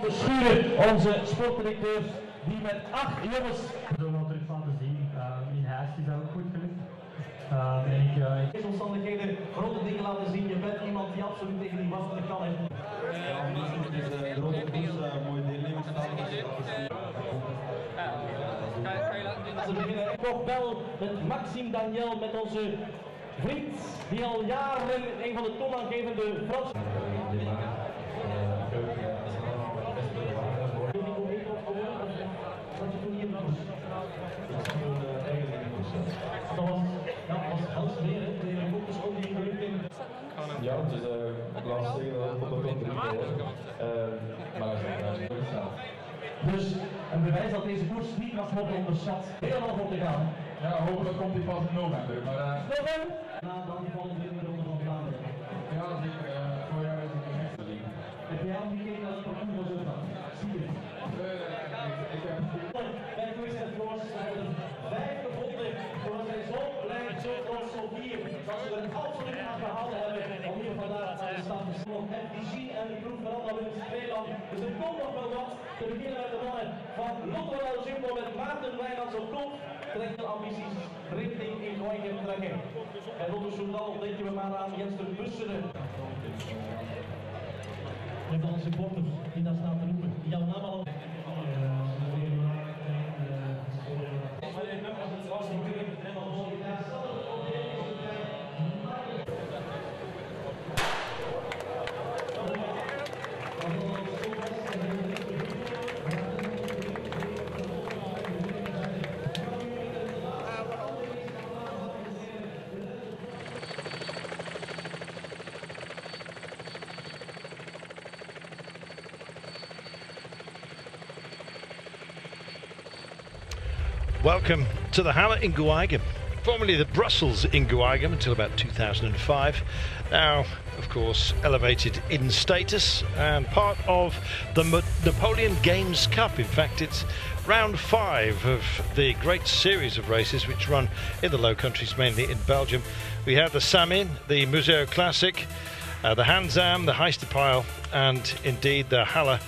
de Schuren, onze sportdirecteur, die met 8 jongens... Zo wat terug laten zien. In huis is ook goed gelukt. In deze omstandigheden grote dingen laten zien. Je bent iemand die absoluut tegen die masten kan. Ja, het is de grote koers, mooi deelnemers staan. We beginnen nog wel met Maxime Daniel, met onze vriend die al jaren een van de toonaangevende Frans. Ja, het is laatst zeggen dat het nog een maar dus een bewijs dat deze koers niet mag worden onderschat. Heel hoog op te gaan. Ja, hopelijk komt hij pas in november. Maar, november? Na dan die volgende ronde van Vlaanderen. Ja, zeker. Voorjaar is het de meeste lief. Heb jij al gekeken naar het parcours van Zurvan? Zie je? Ik heb... Bij Twist en Floors zijn er 5 gevonden. Zoals hij zo blij, zo trots, zo fier. Dat ze er absoluut aan gehouden hebben om hier vandaag aan de start te staan. FDG en de ploeg van Anna Willems Tweeland. Dus er komt nog wel wat. Te beginnen met de mannen van Lotto Jumbo met Maarten Wijnands op kop. Trekt de ambities richting Ingooigem trekken. En Lotto Journal denken we maar aan Jens de Busseren. We hebben onze supporters die daar staan te roepen. Die jouw naam al... Welcome to the Halle Ingooigem, formerly the Brussels Ingooigem until about 2005. Now, of course, elevated in status and part of the Napoleon Games Cup. In fact, it's round 5 of the great series of races which run in the Low Countries, mainly in Belgium. We have the Samin, the Museo Classic, the Hanzam, the Heisterpile, and indeed the Halle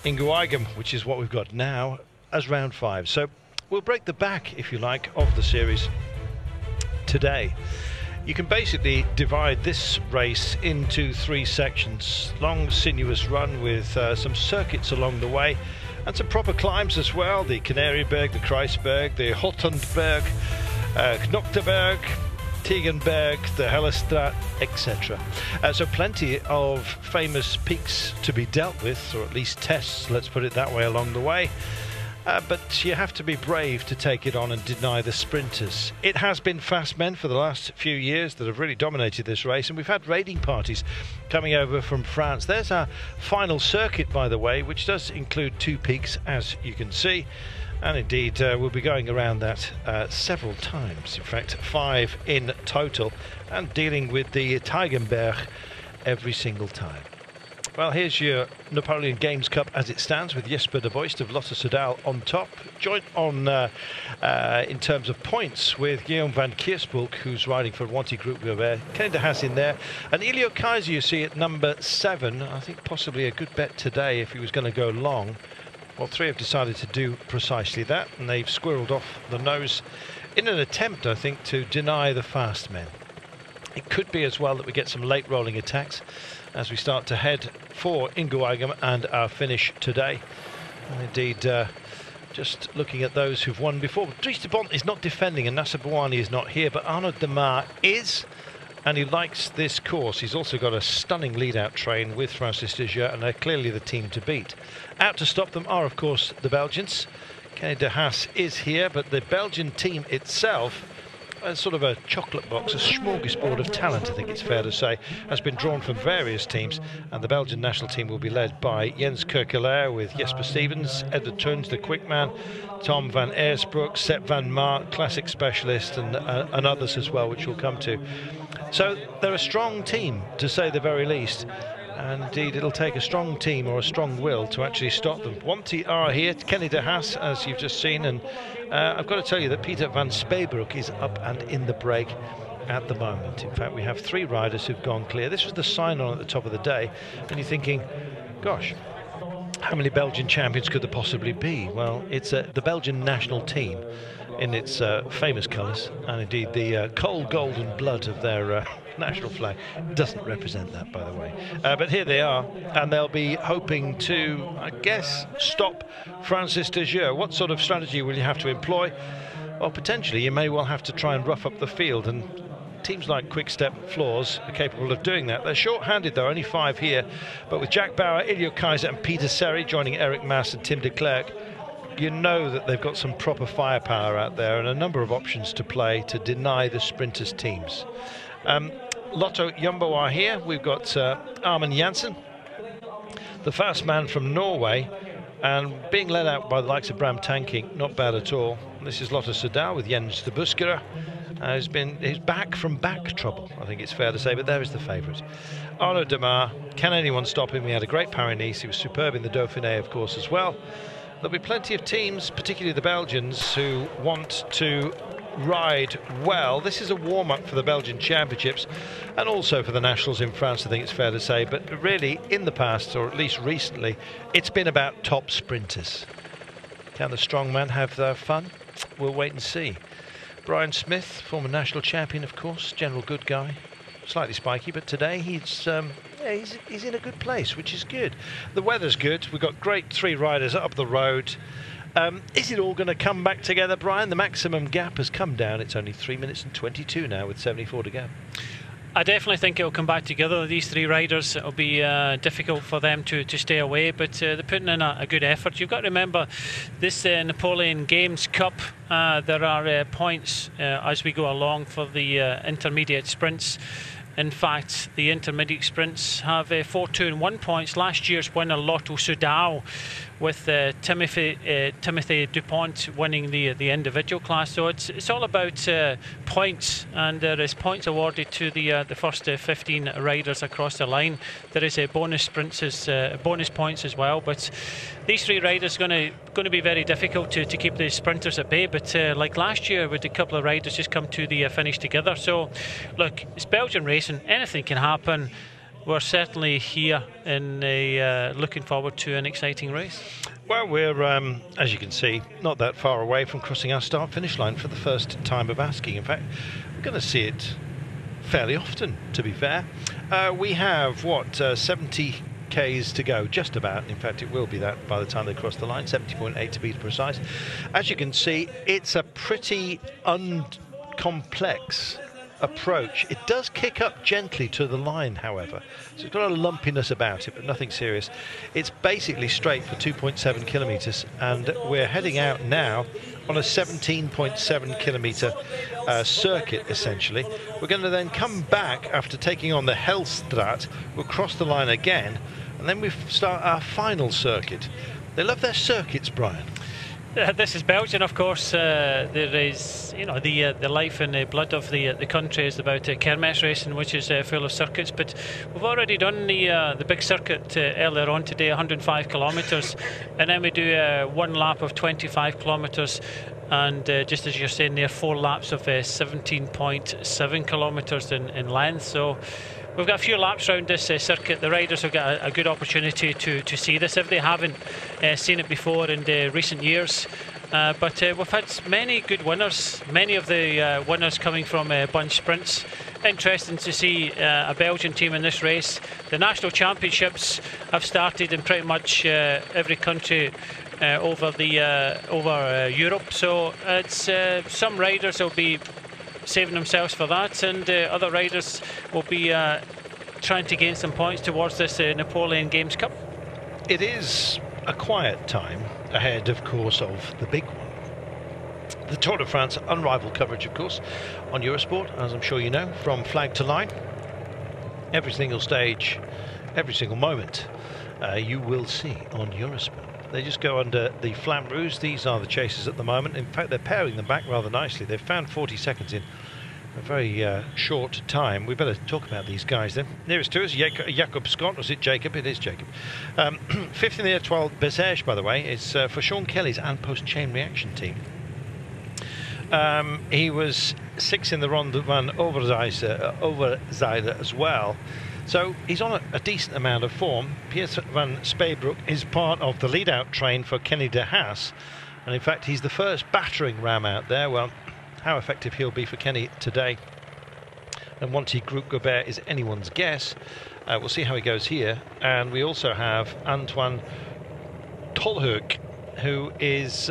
Ingooigem, which is what we've got now as round 5. So we'll break the back, if you like, of the series today. You can basically divide this race into 3 sections. Long, sinuous run with some circuits along the way and some proper climbs as well. The Canaryberg, the Kreisberg, the Hottenberg, Knokteberg, Tegenberg, the Hellestraat, etc. So plenty of famous peaks to be dealt with, or at least tests, let's put it that way, along the way. But you have to be brave to take it on and deny the sprinters. It has been fast men for the last few years that have really dominated this race, and we've had raiding parties coming over from France. There's our final circuit, by the way, which does include 2 peaks, as you can see, and indeed we'll be going around that several times, in fact 5 in total, and dealing with the Teigenberg every single time. Well, here's your Napoleon Games Cup as it stands, with Jesper de Voist of Lotto Soudal on top, joint on in terms of points with Guillaume van Kiersbulk, who's riding for Wanty Group Gobert, Kenny de Haas in there, and Elio Kaiser you see at number 7. I think possibly a good bet today if he was going to go long. Well, 3 have decided to do precisely that, and they've squirreled off the nose in an attempt, I think, to deny the fast men. It could be as well that we get some late rolling attacks as we start to head for Ingooigem and our finish today. And indeed, just looking at those who've won before. Dries de Bont is not defending and Nasser Bouani is not here, but Arnaud Demar is, and he likes this course. He's also got a stunning lead-out train with Francis de Jeux, and they're clearly the team to beat. Out to stop them are, of course, the Belgians. Kenny de Haas is here, but the Belgian team itself, sort of a chocolate box, a smorgasbord of talent, I think it's fair to say, has been drawn from various teams, and the Belgian national team will be led by Jens Kerkelaer with Jesper Stevens, Edward Tuns, the quick man, Tom van Eersbroek, Sepp van Mark, classic specialist, and others as well, which we'll come to. So they're a strong team, to say the very least. And indeed, it'll take a strong team or a strong will to actually stop them. Wanty are here, Kenny de Haas, as you've just seen, and I've got to tell you that Peter van Speebroek is up and in the break at the moment. In fact, we have 3 riders who've gone clear. This was the sign-on at the top of the day, and you're thinking, gosh, How many Belgian champions could there possibly be? Well, it's the Belgian national team in its famous colours, and indeed the cold golden blood of their national flag doesn't represent that, by the way. But here they are, and they'll be hoping to, I guess, stop Francis de Jeux. What sort of strategy will you have to employ? Well, potentially you may well have to try and rough up the field, and teams like Quick-Step Floors are capable of doing that. They're short-handed though, only 5 here, but with Jack Bauer, Ilio Kaiser and Peter Seri joining Eric Mas and Tim de Klerk, you know that they've got some proper firepower out there and a number of options to play to deny the sprinters teams. Lotto Jumbo are here. We've got Armin Janssen, the fast man from Norway, and being led out by the likes of Bram Tankink, not bad at all. This is Lotto Soudal with Jens de Buskera. He's back from back trouble, I think it's fair to say, but there is the favourite. Arnaud Demar, can anyone stop him? He had a great Paris-Nice. He was superb in the Dauphiné, of course, as well. There'll be plenty of teams, particularly the Belgians, who want to ride well. This is a warm-up for the Belgian Championships and also for the Nationals in France, I think it's fair to say. But really, in the past, or at least recently, it's been about top sprinters. Can the strongman have fun? We'll wait and see. Brian Smith, former national champion, of course, general good guy, slightly spiky, but today he's in a good place, which is good. The weather's good. We've got great 3 riders up the road. Is it all going to come back together, Brian? The maximum gap has come down. It's only 3 minutes and 22 now with 74 to go. I definitely think it'll come back together. These 3 riders, it'll be difficult for them to stay away, but they're putting in a good effort. You've got to remember this Napoleon Games Cup. There are points as we go along for the intermediate sprints. In fact, the intermediate sprints have 4, 2 and 1 points. Last year's winner, Lotto Soudal, with Timothy Dupont winning the individual class. So it's all about points, and there is points awarded to the first 15 riders across the line. There is bonus points as well. But these 3 riders are going to be very difficult to keep the sprinters at bay. But like last year, with a couple of riders just come to the finish together. So look, it's Belgian racing. Anything can happen. We're certainly here in looking forward to an exciting race. Well, we're, as you can see, not that far away from crossing our start-finish line for the first time of asking. In fact, we're going to see it fairly often, to be fair. We have, 70 Ks to go, just about. In fact, it will be that by the time they cross the line, 70.8 to be precise. As you can see, it's a pretty uncomplex approach. It does kick up gently to the line, however, so it's got a lumpiness about it, but nothing serious. It's basically straight for 2.7 kilometres, and we're heading out now on a 17.7 kilometre circuit, essentially. We're going to then come back after taking on the Hellstraat. We'll cross the line again, and then we start our final circuit. They love their circuits, Brian. This is Belgium, of course. There is, you know, the life and the blood of the country is about kermesse racing, which is full of circuits. But we've already done the big circuit earlier on today, 105 kilometres, and then we do 1 lap of 25 kilometres. And just as you're saying there, 4 laps of 17.7 kilometres in length. So we've got a few laps around this circuit. The riders have got a good opportunity to see this if they haven't seen it before in the recent years. But we've had many good winners, many of the winners coming from bunch sprints. Interesting to see a Belgian team in this race. The national championships have started in pretty much every country over Europe. So it's some riders will be saving themselves for that, and other riders will be trying to gain some points towards this Napoleon Games Cup. It is a quiet time ahead, of course, of the big one. The Tour de France, unrivaled coverage, of course, on Eurosport, as I'm sure you know, from flag to line. Every single stage, every single moment, you will see on Eurosport. They just go under the Flamme Rouge. These are the chasers at the moment. In fact, they're pairing them back rather nicely. They've found 40 seconds in a very short time. We better talk about these guys then. Nearest to us, Jacob Scott. Was it Jacob? It is Jacob. 5th in the Étoile Bessèges, by the way, is for Sean Kelly's Anpost Chain Reaction team. He was 6th in the Ronde van Overzijde as well. So he's on a decent amount of form. Piers van Speybroek is part of the lead-out train for Kenny de Haas, and in fact he's the first battering ram out there. Well, how effective he'll be for Kenny today and Monty Gobert is anyone's guess. We'll see how he goes here. And we also have Antoine Tolhoek, who is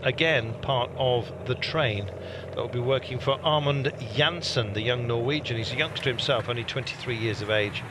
again part of the train that will be working for Armand Janssen, the young Norwegian. He's a youngster himself, only 23 years of age,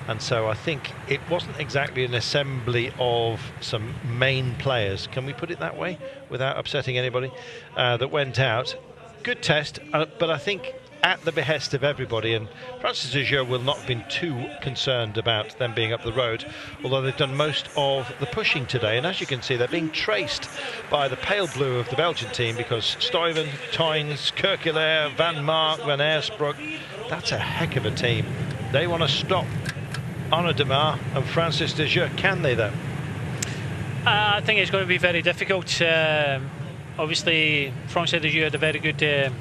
and so I think it wasn't exactly an assembly of some main players, can we put it that way without upsetting anybody, that went out. Good test, but I think at the behest of everybody, and Francis de Jeu will not have been too concerned about them being up the road, although they've done most of the pushing today. And as you can see, they're being traced by the pale blue of the Belgian team, because Stuyven, Toynes, Kerkelaer, Van Mark, Van Aersbroek, that's a heck of a team. They want to stop Arnaud Demar and Francis de Jeu. Can they, though? I think it's going to be very difficult. Obviously, Francis de Jeu had a very good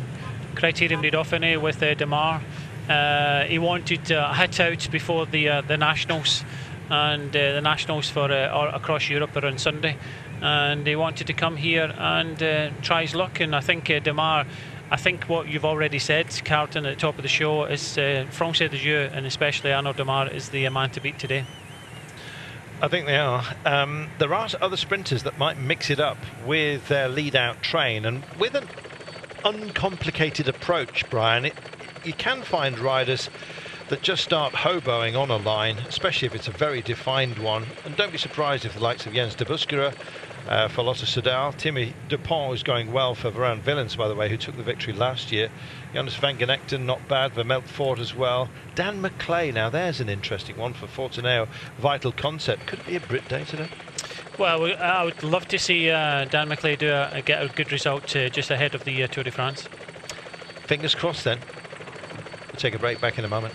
criterium lead off in with Demar. He wanted a hit out before the Nationals, and the Nationals for across Europe are on Sunday, and he wanted to come here and try his luck. And I think Demar, I think what you've already said, Carlton, at the top of the show, is Francis de Jeu and especially Arnaud Demar is the man to beat today. I think they are. There are other sprinters that might mix it up with their lead-out train, and with an uncomplicated approach, Brian, you can find riders that just start hoboing on a line, especially if it's a very defined one. And don't be surprised if the likes of Jens de Buskera for Lotto Soudal, Timmy Dupont is going well for Varane Villens, by the way, who took the victory last year. Jonas van Genekten, not bad. Vermelt Ford as well. Dan McClay, now there's an interesting one for Fortuneo. Vital Concept. Could it be a Brit day today? Well, I would love to see Dan McClay get a good result just ahead of the Tour de France. Fingers crossed then. We'll take a break, back in a moment.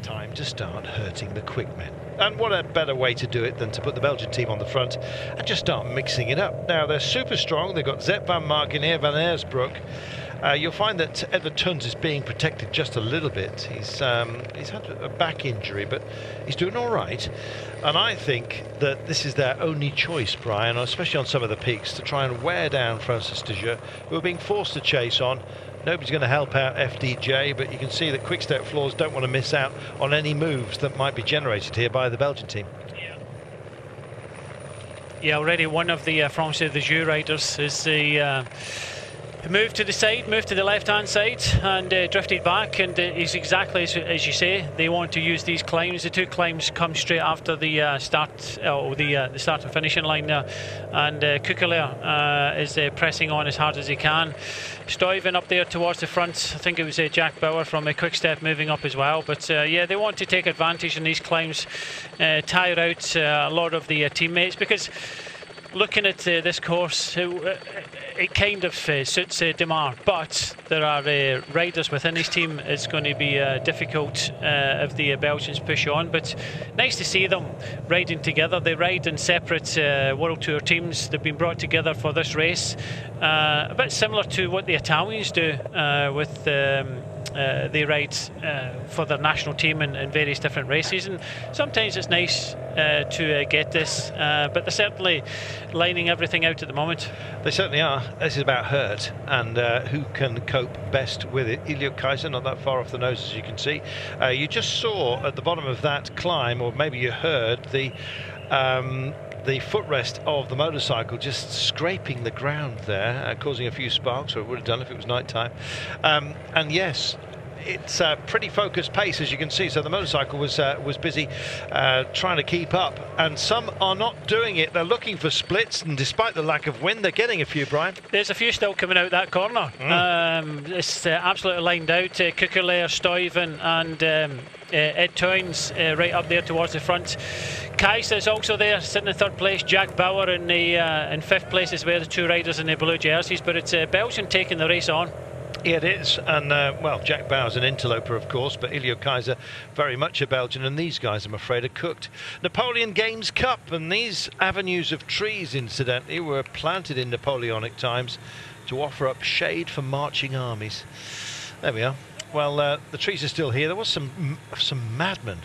Time to start hurting the quick men. And what a better way to do it than to put the Belgian team on the front and just start mixing it up. Now, they're super strong. They've got Zep van Mark in here, Van Aersbroek. You'll find that Edward Tuns is being protected just a little bit. He's had a back injury, but he's doing all right. And I think that this is their only choice, Brian, especially on some of the peaks, to try and wear down Francis de Jeu, who are being forced to chase on. Nobody's going to help out FDJ, but you can see that Quick-Step Floors don't want to miss out on any moves that might be generated here by the Belgian team. Yeah, already one of the France de Jeu riders is the moved to the side, moved to the left-hand side, and drifted back. And it's exactly as you say. They want to use these climbs. The two climbs come straight after the start, the start and finishing line there. And Kukelaar is pressing on as hard as he can. Stuyven up there towards the front. I think it was Jack Bauer from Quick-Step moving up as well. But yeah, they want to take advantage in these climbs, tire out a lot of the teammates, because looking at this course, it kind of suits Demar, but there are riders within his team. It's going to be difficult if the Belgians push on, but nice to see them riding together. They ride in separate World Tour teams. They've been brought together for this race, a bit similar to what the Italians do with they ride for their national team in various different races, and sometimes it's nice to get this, but they're certainly lining everything out at the moment. They certainly are. This is about hurt and who can cope best with it. Ingooigem not that far off the nose, as you can see. You just saw at the bottom of that climb, or maybe you heard the footrest of the motorcycle just scraping the ground there, causing a few sparks, or it would have done if it was night time. And yes, it's a pretty focused pace, as you can see. So the motorcycle was busy trying to keep up, and some are not doing it. They're looking for splits, and despite the lack of wind, they're getting a few, Brian. There's a few still coming out that corner. It's absolutely lined out. Kukelaar, Stuyven and Ed Towns right up there towards the front. Kajsa is also there, sitting in third place. Jack Bauer in fifth place is where the two riders in the blue jerseys. But it's Belgium taking the race on. Yeah, it is, and well, Jack Bauer's an interloper, of course, but Ingooigem very much a Belgian, and these guys, I'm afraid, are cooked. Napoleon Games Cup, and these avenues of trees, incidentally, were planted in Napoleonic times to offer up shade for marching armies. There we are. Well, the trees are still here. There was some madmen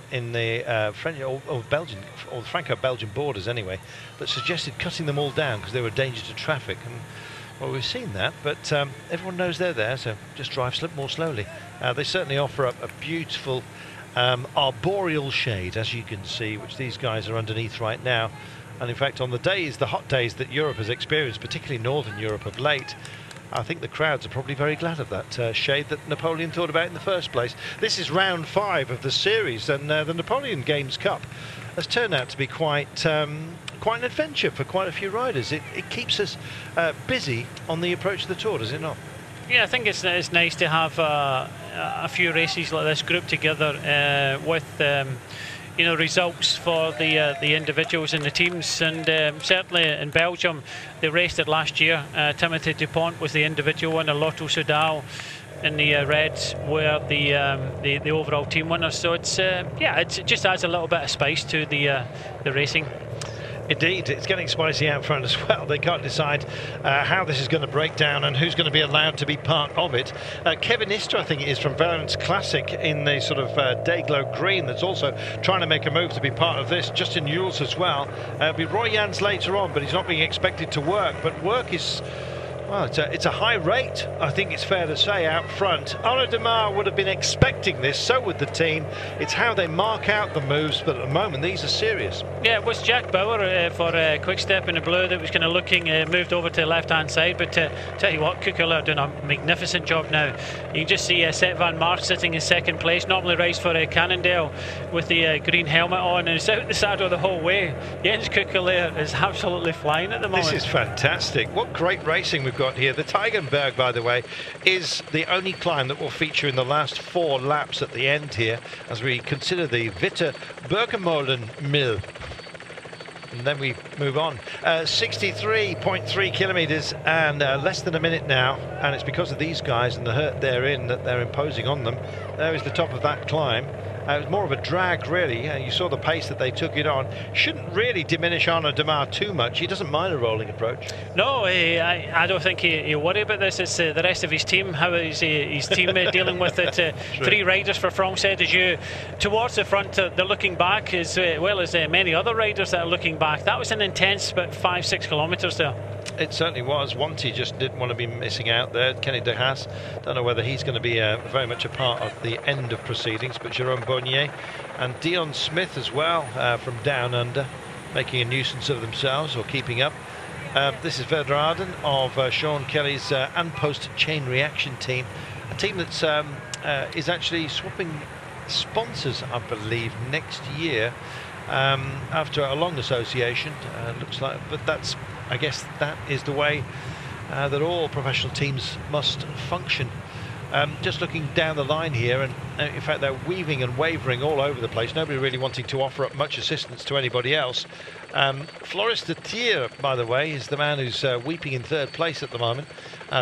in the French or Belgian, or the Franco-Belgian borders anyway, that suggested cutting them all down because they were a danger to traffic. And well, we've seen that, but everyone knows they're there, so just drive more slowly. They certainly offer up a beautiful arboreal shade, as you can see, which these guys are underneath right now. And in fact, on the hot days that Europe has experienced, particularly Northern Europe of late, I think the crowds are probably very glad of that shade that Napoleon thought about in the first place. This is round 5 of the series, and the Napoleon Games Cup has turned out to be quite an adventure for quite a few riders. It keeps us busy on the approach to the Tour, does it not? Yeah, I think it's nice to have a few races like this grouped together with you know, results for the individuals and the teams. And certainly in Belgium, they raced it last year. Timothy Dupont was the individual winner. Lotto Soudal in the Reds were the overall team winners. So it's yeah, it just adds a little bit of spice to the racing. Indeed, it's getting spicy out front as well. They can't decide how this is going to break down and who's going to be allowed to be part of it. Kevin Istra, I think it is, from Valence Classic in the sort of Dayglow green, that's also trying to make a move to be part of this. Justin Jules as well. It'll be Roy Jans later on, but he's not being expected to work. But work is... well, it's a high rate, I think it's fair to say, out front. Arnaud Demar would have been expecting this, so would the team. It's how they mark out the moves, but at the moment, these are serious. Yeah, it was Jack Bauer for Quick-Step in the blue that was kind of looking, moved over to the left-hand side, but tell you what, Kukelaar doing a magnificent job now. You can just see Seth Van Mark sitting in second place, normally rides for Cannondale with the green helmet on, and it's out the saddle the whole way. Jens Kukelaar is absolutely flying at the moment. This is fantastic. What great racing we've got here. The Teigenberg, by the way, is the only climb that will feature in the last 4 laps at the end here, as we consider the Witte Bergemolen Mill. And then we move on. 63.3 kilometres and less than a minute now, and it's because of these guys and the hurt they're in that they're imposing on them. There is the top of that climb, It was more of a drag, really. You saw the pace that they took it on. Shouldn't really diminish Arnaud Démare too much. He doesn't mind a rolling approach. No, I don't think he'll worry about this. It's the rest of his team. How is his team dealing with it? 3 riders for France as you towards the front. They're looking back as well as many other riders that are looking back. That was an intense about 5-6 kilometres there. It certainly was. Wanty just didn't want to be missing out there. Kenny De Haas, don't know whether he's going to be very much a part of the end of proceedings, but Jerome Bonnier and Dion Smith as well from Down Under, making a nuisance of themselves or keeping up. This is Werder Arden of Sean Kelly's Unpost Chain Reaction team, a team that's is actually swapping sponsors, I believe, next year after a long association. Looks like, but I guess that is the way that all professional teams must function. Just looking down the line here, and in fact they're weaving and wavering all over the place, nobody really wanting to offer up much assistance to anybody else. Floris de Thier, by the way, is the man who's weeping in 3rd place at the moment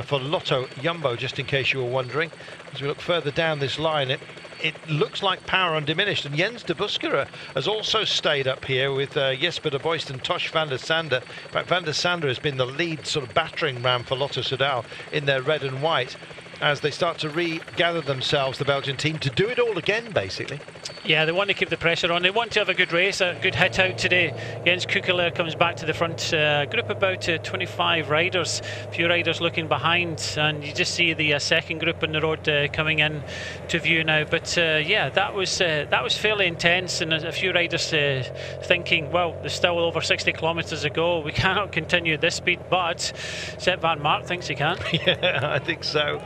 for Lotto Jumbo, just in case you were wondering. As we look further down this line, it looks like power undiminished, and Jens de Buskera has also stayed up here with Jesper de Boist and Tosh van der Sande. In fact, van der Sande has been the lead sort of battering ram for Lotto Soudal in their red and white, as they start to regather themselves, the Belgian team, to do it all again, basically. Yeah, they want to keep the pressure on. They want to have a good race, a good hit out today. Jens Kukelaar comes back to the front. Group about 25 riders, a few riders looking behind, and you just see the second group on the road coming in to view now. But yeah, that was fairly intense, and a few riders thinking, well, there's still over 60 kilometres to go. We cannot continue at this speed, but Sepp van Mark thinks he can. Yeah, I think so.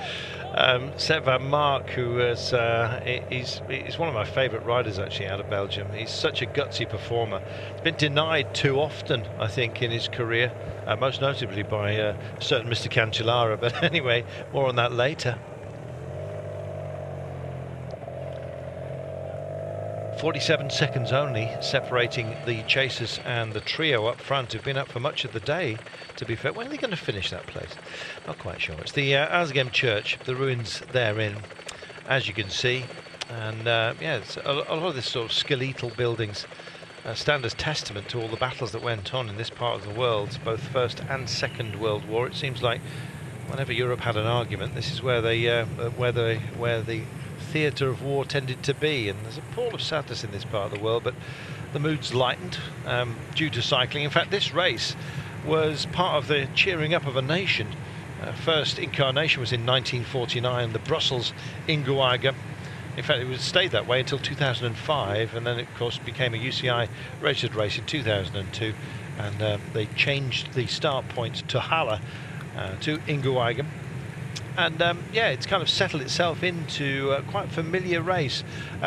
Sepp van Mark, who is he's one of my favourite riders actually out of Belgium. He's such a gutsy performer. He's been denied too often, I think, in his career, most notably by a certain Mr. Cancellara. But anyway, more on that later. 47 seconds only separating the chasers and the trio up front, who've been up for much of the day, to be fair. When are they going to finish that place? Not quite sure. It's the Ingooigem church, the ruins therein, as you can see. And yeah, it's a lot of this sort of skeletal buildings stand as testament to all the battles that went on in this part of the world, both First and Second World War. It seems like whenever Europe had an argument, this is where the theatre of war tended to be. And there's a pall of sadness in this part of the world, but the mood's lightened due to cycling. In fact, this race was part of the cheering up of a nation. First incarnation was in 1949, the Brussels Ingooigem. In fact, it stayed that way until 2005, and then it, of course, became a UCI registered race in 2002, and they changed the start point to Halle, to Ingooigem. And yeah, it's kind of settled itself into a quite familiar race.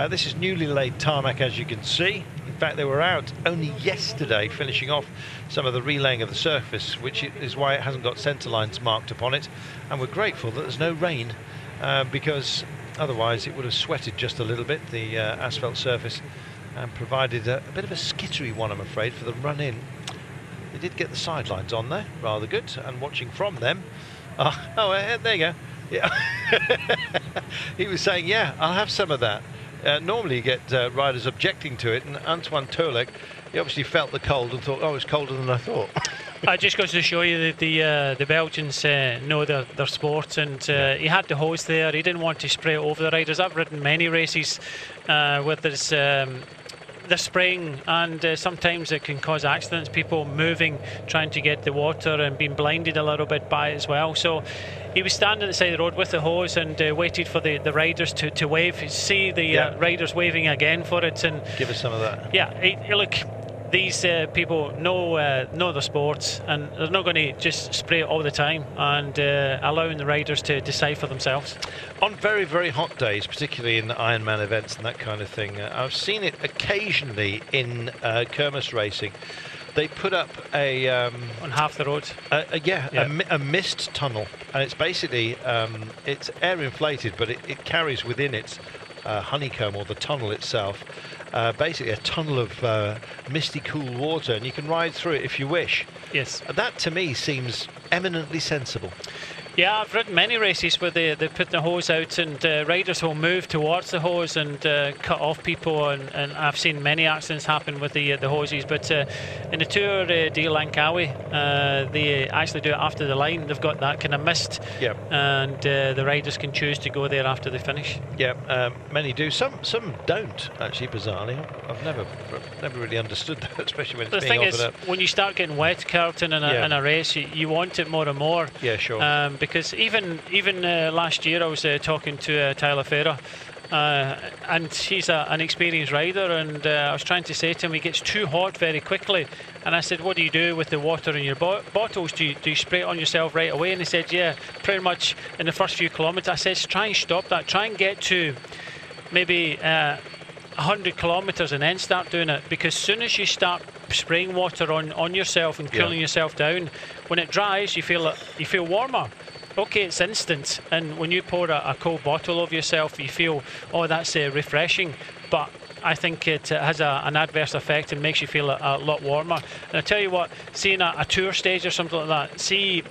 This is newly laid tarmac, as you can see. In fact, they were out only yesterday finishing off some of the relaying of the surface, which is why it hasn't got centre lines marked upon it. And we're grateful that there's no rain, because otherwise it would have sweated just a little bit, the asphalt surface, and provided a bit of a skittery one, I'm afraid, for the run-in. They did get the sidelines on there, rather good, and watching from them. There you go. Yeah. He was saying, yeah, I'll have some of that. Normally you get riders objecting to it, and Antoine Tolek, he obviously felt the cold and thought, oh, it's colder than I thought. It just goes to show you that the Belgians know their sport, and he had the hose there. He didn't want to spray it over the riders. I've ridden many races where there's the spraying, and sometimes it can cause accidents, people moving, trying to get the water and being blinded a little bit by it as well. So he was standing at the side of the road with the hose and waited for the riders to wave. You see the riders waving again for it, and give us some of that. Yeah, look, these people know the sport, and they're not going to just spray it all the time, and allowing the riders to decide for themselves. On very, very hot days, particularly in Ironman events and that kind of thing, I've seen it occasionally in Kermis racing. They put up a on half the road, a mist tunnel, and it's basically it's air inflated, but it carries within its honeycomb, or the tunnel itself, basically a tunnel of misty cool water, and you can ride through it if you wish. Yes. That to me seems eminently sensible. Yeah, I've ridden many races where they put the hose out and riders will move towards the hose and cut off people, and I've seen many accidents happen with the hoses. But in the Tour de Langkawi, they actually do it after the line. They've got that kind of mist, and the riders can choose to go there after they finish. Yeah, many do. Some don't, actually, bizarrely. I've never really understood that, especially when it's being offered up. The thing is, when you start getting wet, Carlton, in a race, you want it more and more. Yeah, sure. Because even last year I was talking to Tyler Ferrer, and he's an experienced rider, and I was trying to say to him, he gets too hot very quickly, and I said, what do you do with the water in your bottles? Do you spray it on yourself right away? And he said, yeah, pretty much in the first few kilometres. I said, try and stop that, try and get to maybe 100 kilometres and then start doing it, because as soon as you start spraying water on yourself and cooling yourself down, when it dries you feel warmer. Okay, it's instant, and when you pour a cold bottle over yourself, you feel, oh, that's refreshing, but I think it has an adverse effect and makes you feel a lot warmer. And I tell you what, seeing a tour stage or something like that,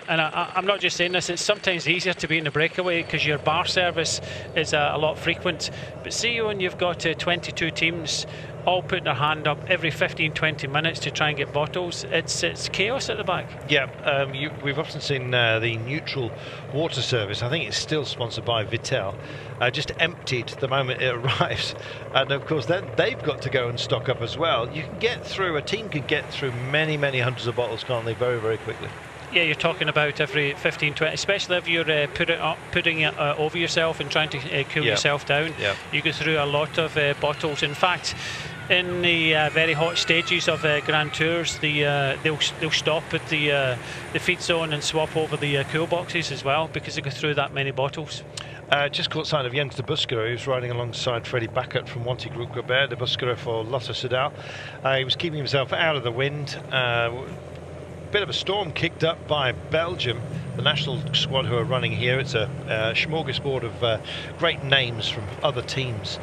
and I'm not just saying this, it's sometimes easier to be in the breakaway because your bar service is a lot frequent, but see when you've got 22 teams all putting their hand up every 15-20 minutes to try and get bottles, it's chaos at the back. Yeah, we've often seen the neutral water service, I think it's still sponsored by Vittel, just emptied the moment it arrives, and of course then they've got to go and stock up as well. You can get through, a team can get through many hundreds of bottles, can't they, very, very quickly. Yeah, you're talking about every 15-20, especially if you're putting it over yourself and trying to cool yourself down. You go through a lot of bottles. In fact, in the very hot stages of Grand Tours, they'll stop at the feed zone and swap over the cool boxes as well, because they go through that many bottles. Just caught sight of Jens de Buskere, who's riding alongside Freddie Backert from Wanty Group Gobert. De Buskere for Lotto Soudal. He was keeping himself out of the wind. Bit of a storm kicked up by Belgium, the national squad who are running here. It's a smorgasbord of great names from other teams.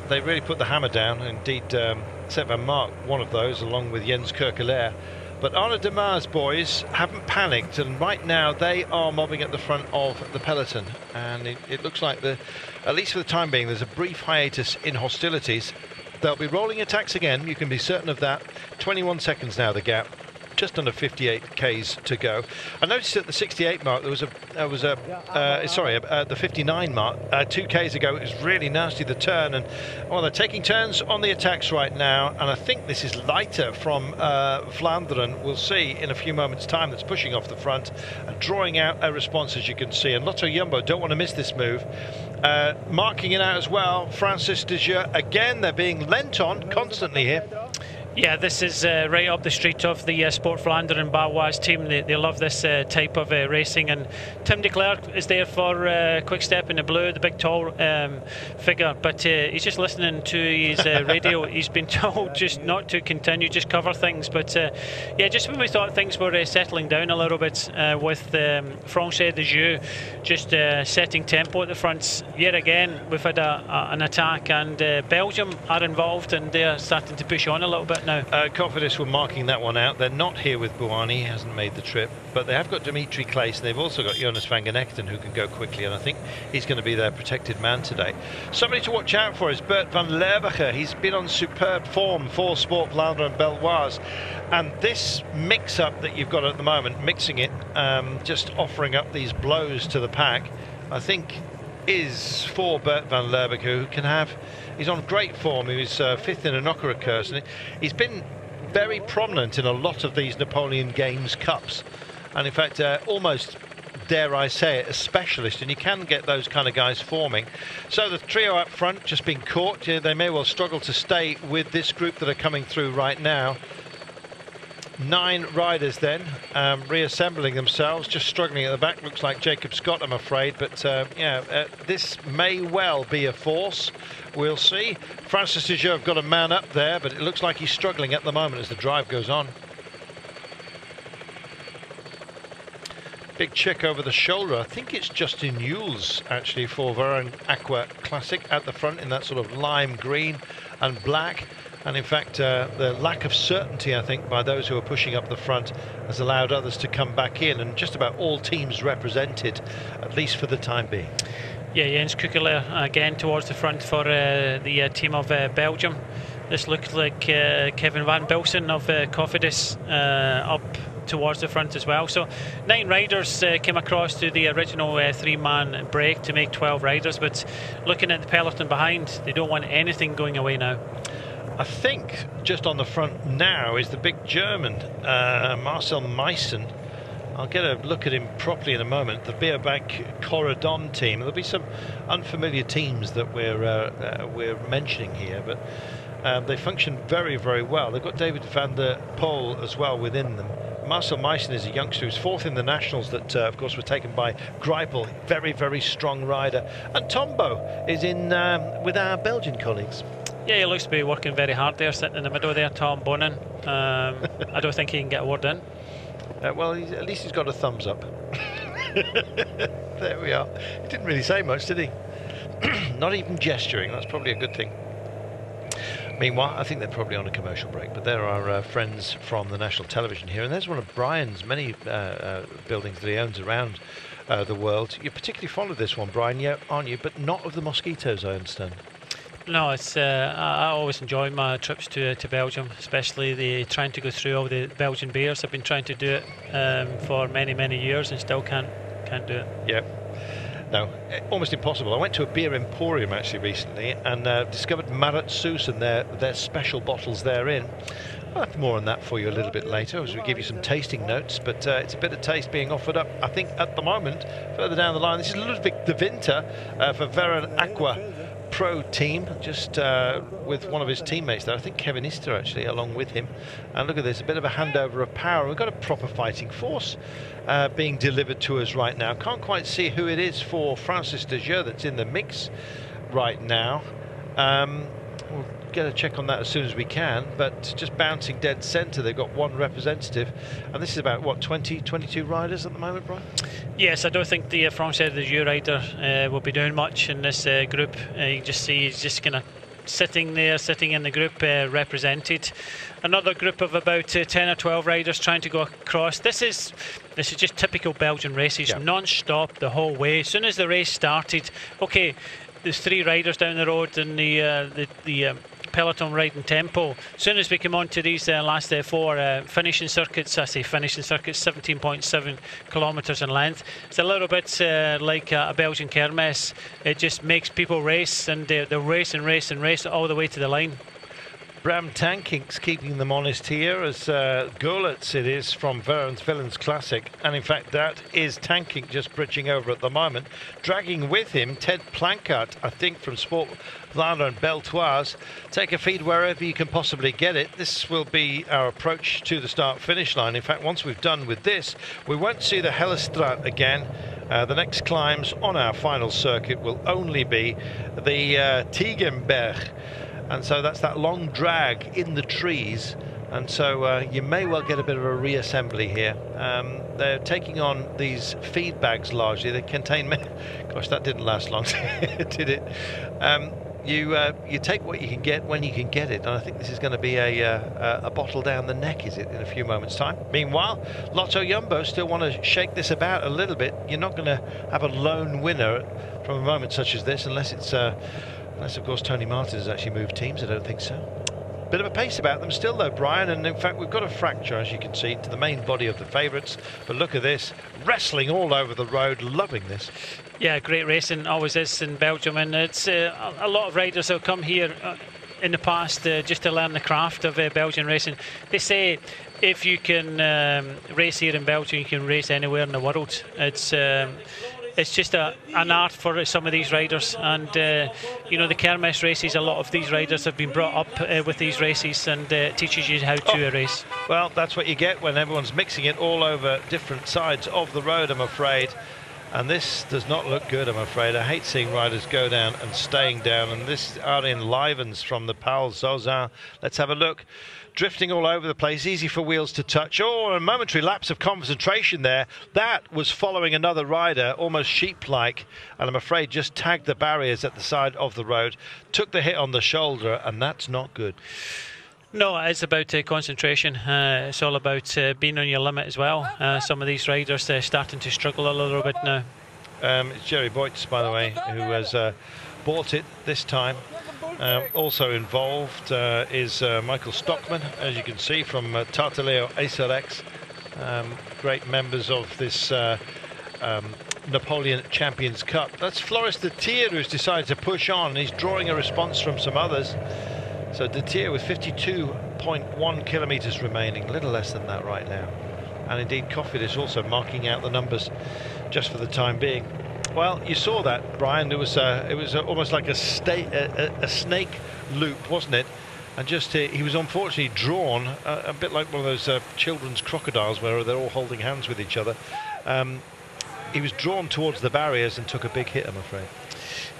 They really put the hammer down. Indeed, Sepp van Mark, one of those, along with Jens Kerkelaer. But Arnaud Demar's boys haven't panicked, and right now they are mobbing at the front of the peloton. And it looks like, at least for the time being, there's a brief hiatus in hostilities. They'll be rolling attacks again, you can be certain of that. 21 seconds now, the gap. Just under 58 Ks to go. I noticed at the 68 mark there was the 59 mark 2 Ks ago. It was really nasty, the turn, and well, they're taking turns on the attacks right now, and I think this is Leiter from Vlaanderen. We'll see in a few moments time, that's pushing off the front and drawing out a response, as you can see, and Lotto Jumbo don't want to miss this move. Marking it out as well, Francis de Jeux again. They're being lent on constantly here. Yeah, this is right up the street of the Sport Vlaanderen Balois team. They love this type of racing, and Tim de Klerk is there for Quick Step in the blue, the big tall figure, but he's just listening to his radio. He's been told just not to continue, just cover things, but yeah, just when we thought things were settling down a little bit with Francis de Jeux just setting tempo at the front, yet again we've had an attack, and Belgium are involved, and they're starting to push on a little bit now. Cofidis were marking that one out. They're not here with Bouhanni, he hasn't made the trip, but they have got Dimitri Claes, and they've also got Jonas van Genechten, who can go quickly, and I think he's going to be their protected man today. Somebody to watch out for is Bert van Leeuwenhoek. He's been on superb form for Sport Vlaanderen Belloise, and this mix-up that you've got at the moment, mixing it, just offering up these blows to the pack, I think is for Bert van Leeuwenhoek, who can have... He's on great form. He was fifth in a Knocker Curse, and he's been very prominent in a lot of these Napoleon Games Cups, and in fact almost, dare I say it, a specialist, and you can get those kind of guys forming. So the trio up front just been caught. They may well struggle to stay with this group that are coming through right now. 9 riders then, reassembling themselves, just struggling at the back. Looks like Jacob Scott, I'm afraid, but this may well be a force. We'll see. Francis de Jeux have got a man up there, but it looks like he's struggling at the moment as the drive goes on. Big check over the shoulder. I think it's Justin Yules actually for Varan Aqua Classic at the front in that sort of lime green and black. And in fact, the lack of certainty, I think, by those who are pushing up the front has allowed others to come back in, and just about all teams represented, at least for the time being. Yeah, Jens Kukele again towards the front for the team of Belgium. This looked like Kevin Van Bilsen of Cofidis up towards the front as well. So 9 riders came across to the original 3-man break to make 12 riders, but looking at the peloton behind, they don't want anything going away now. I think just on the front now is the big German, Marcel Meissen. I'll get a look at him properly in a moment. The Beerbank Corridon team. There'll be some unfamiliar teams that we're mentioning here, but they function very, very well. They've got David van der Poel as well within them. Marcel Meissen is a youngster who's 4th in the Nationals that, of course, were taken by Greipel. Very, very strong rider. And Tombo is in with our Belgian colleagues. Yeah, he looks to be working very hard there, sitting in the middle there, Tom Bonin. I don't think he can get a word in. Well, at least he's got a thumbs up. There we are. He didn't really say much, did he? Not even gesturing. That's probably a good thing. Meanwhile, I think they're probably on a commercial break, but there are friends from the national television here, and there's one of Brian's many buildings that he owns around the world. You particularly follow this one, Brian, yeah, aren't you? But not of the mosquitoes, I understand. No, it's I always enjoy my trips to Belgium, especially trying to go through all the Belgian beers. I've been trying to do it for many years and still can't do it. Yeah. No, almost impossible. I went to a beer emporium actually recently and discovered Marat Sous and their special bottles therein. I'll have more on that for you a little bit later as we give you some tasting notes, but it's a bit of taste being offered up, I think, at the moment. Further down the line, this is Ludwig de Winter for Veren Aqua Pro team, just with one of his teammates there, I think Kevin Ister actually along with him. And look at this, a bit of a handover of power. We've got a proper fighting force being delivered to us right now. Can't quite see who it is for Francis de Jeux that's in the mix right now. We'll get a check on that as soon as we can, but just bouncing dead centre, they've got one representative, and this is about what, 22 riders at the moment, Brian? Yes, I don't think the Francis de Jeux rider will be doing much in this group. You can just see he's just kind of sitting in the group represented. Another group of about 10 or 12 riders trying to go across. This is just typical Belgian races, yeah. Non-stop the whole way. As soon as the race started, okay, there's 3 riders down the road in the peloton riding tempo. As soon as we come on to these last 4 finishing circuits, I say finishing circuits, 17.7 kilometres in length. It's a little bit like a Belgian kermesse. It just makes people race, and they'll race and race and race all the way to the line. Bram Tankink's keeping them honest here, as Goletz it is from Verens Villains Classic, and in fact that is Tankink just bridging over at the moment, dragging with him Ted Plankart, I think, from Sport Vlaanderen and Beltoise. Take a feed wherever you can possibly get it. This will be our approach to the start-finish line. In fact, once we've done with this, we won't see the Hellestraat again. The next climbs on our final circuit will only be the Tiegenberg. And so that's that long drag in the trees, and so you may well get a bit of a reassembly here. They're taking on these feed bags largely. They contain gosh, that didn't last long, did it? You take what you can get when you can get it, and I think this is going to be a bottle down the neck, is it, in a few moments' time. Meanwhile, Lotto Jumbo still want to shake this about a little bit. You're not going to have a lone winner from a moment such as this unless it's unless, of course, Tony Martin has actually moved teams. I don't think so. Bit of a pace about them still, though, Brian, and in fact we've got a fracture, as you can see, to the main body of the favourites. But look at this, wrestling all over the road, loving this. Yeah, great racing, always is in Belgium, and it's a lot of riders that have come here in the past just to learn the craft of Belgian racing. They say if you can race here in Belgium, you can race anywhere in the world. It's just an art for some of these riders, and you know, the kermesse races, a lot of these riders have been brought up with these races, and it teaches you how to race. Well, that's what you get when everyone's mixing it all over different sides of the road, I'm afraid. And this does not look good, I'm afraid. I hate seeing riders go down and staying down, and this are in Livens from the Paul Zozan. Let's have a look. Drifting all over the place, easy for wheels to touch. Oh, a momentary lapse of concentration there. That was following another rider, almost sheep-like, and I'm afraid just tagged the barriers at the side of the road, took the hit on the shoulder, and that's not good. No, it's about concentration. It's all about being on your limit as well. Some of these riders starting to struggle a little bit now. It's Jerry Boyts, by the way, who has bought it this time. Also involved is Michael Stockman, as you can see, from Tartaleo Acerex. Great members of this Napoleon Champions Cup. That's Floris de Tier who's decided to push on. He's drawing a response from some others. So de Tier with 52.1 kilometres remaining, a little less than that right now. And indeed Cofidis also marking out the numbers just for the time being. Well, you saw that, Brian. It was almost like a snake loop, wasn't it? And just he was unfortunately drawn a bit like one of those children's crocodiles where they're all holding hands with each other. He was drawn towards the barriers and took a big hit, I'm afraid.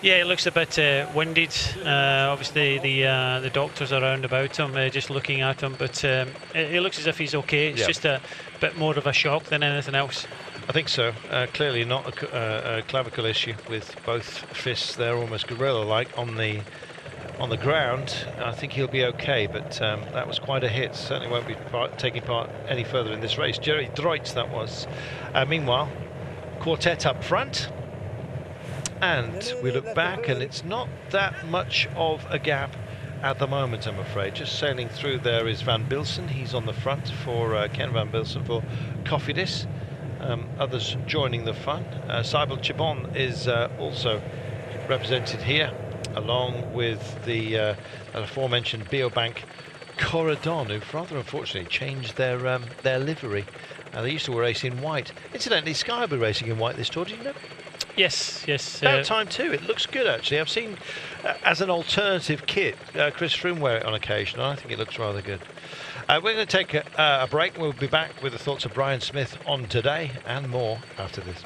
Yeah, it looks a bit winded. Obviously, the doctors around about him, just looking at him, but it looks as if he's okay. It's just a bit more of a shock than anything else. I think so. Clearly not a clavicle issue, with both fists there almost gorilla-like on the ground. I think he'll be okay, but that was quite a hit. Certainly won't be taking part any further in this race. Jerry Droitz, that was. Meanwhile, quartet up front. And we look back, and it's not that much of a gap at the moment, I'm afraid. Just sailing through there is Van Bilsen. He's on the front for Ken Van Bilsen for Cofidis. Others joining the fun. Cybele Chibon is also represented here, along with the aforementioned Biobank Corridon, who've rather unfortunately changed their livery. They used to race in white. Incidentally, Sky will be racing in white this tour, did you know? Yes. About time too. It looks good, actually. I've seen as an alternative kit Chris Froome wear it on occasion, and I think it looks rather good. We're going to take a break. We'll be back with the thoughts of Brian Smith on today and more after this.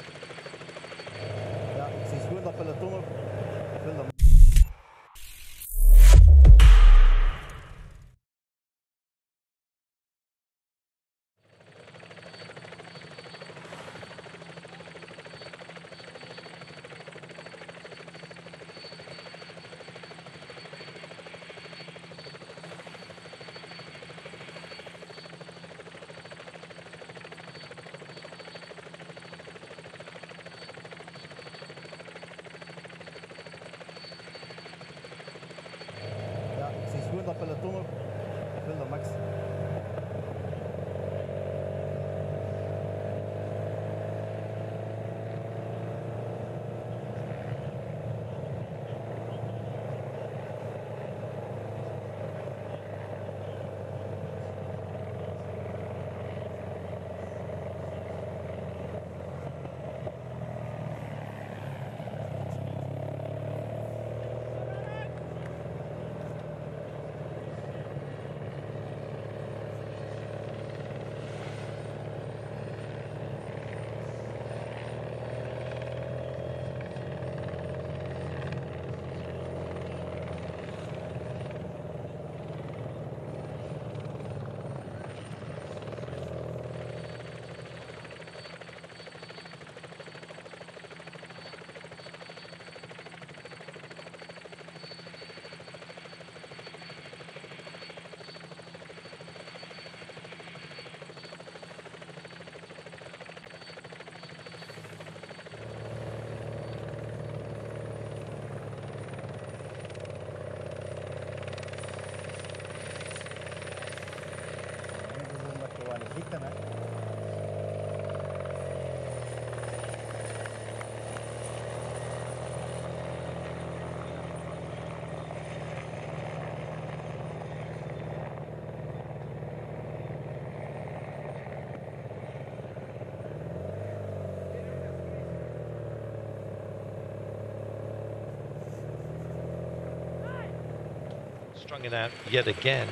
Strung it out yet again.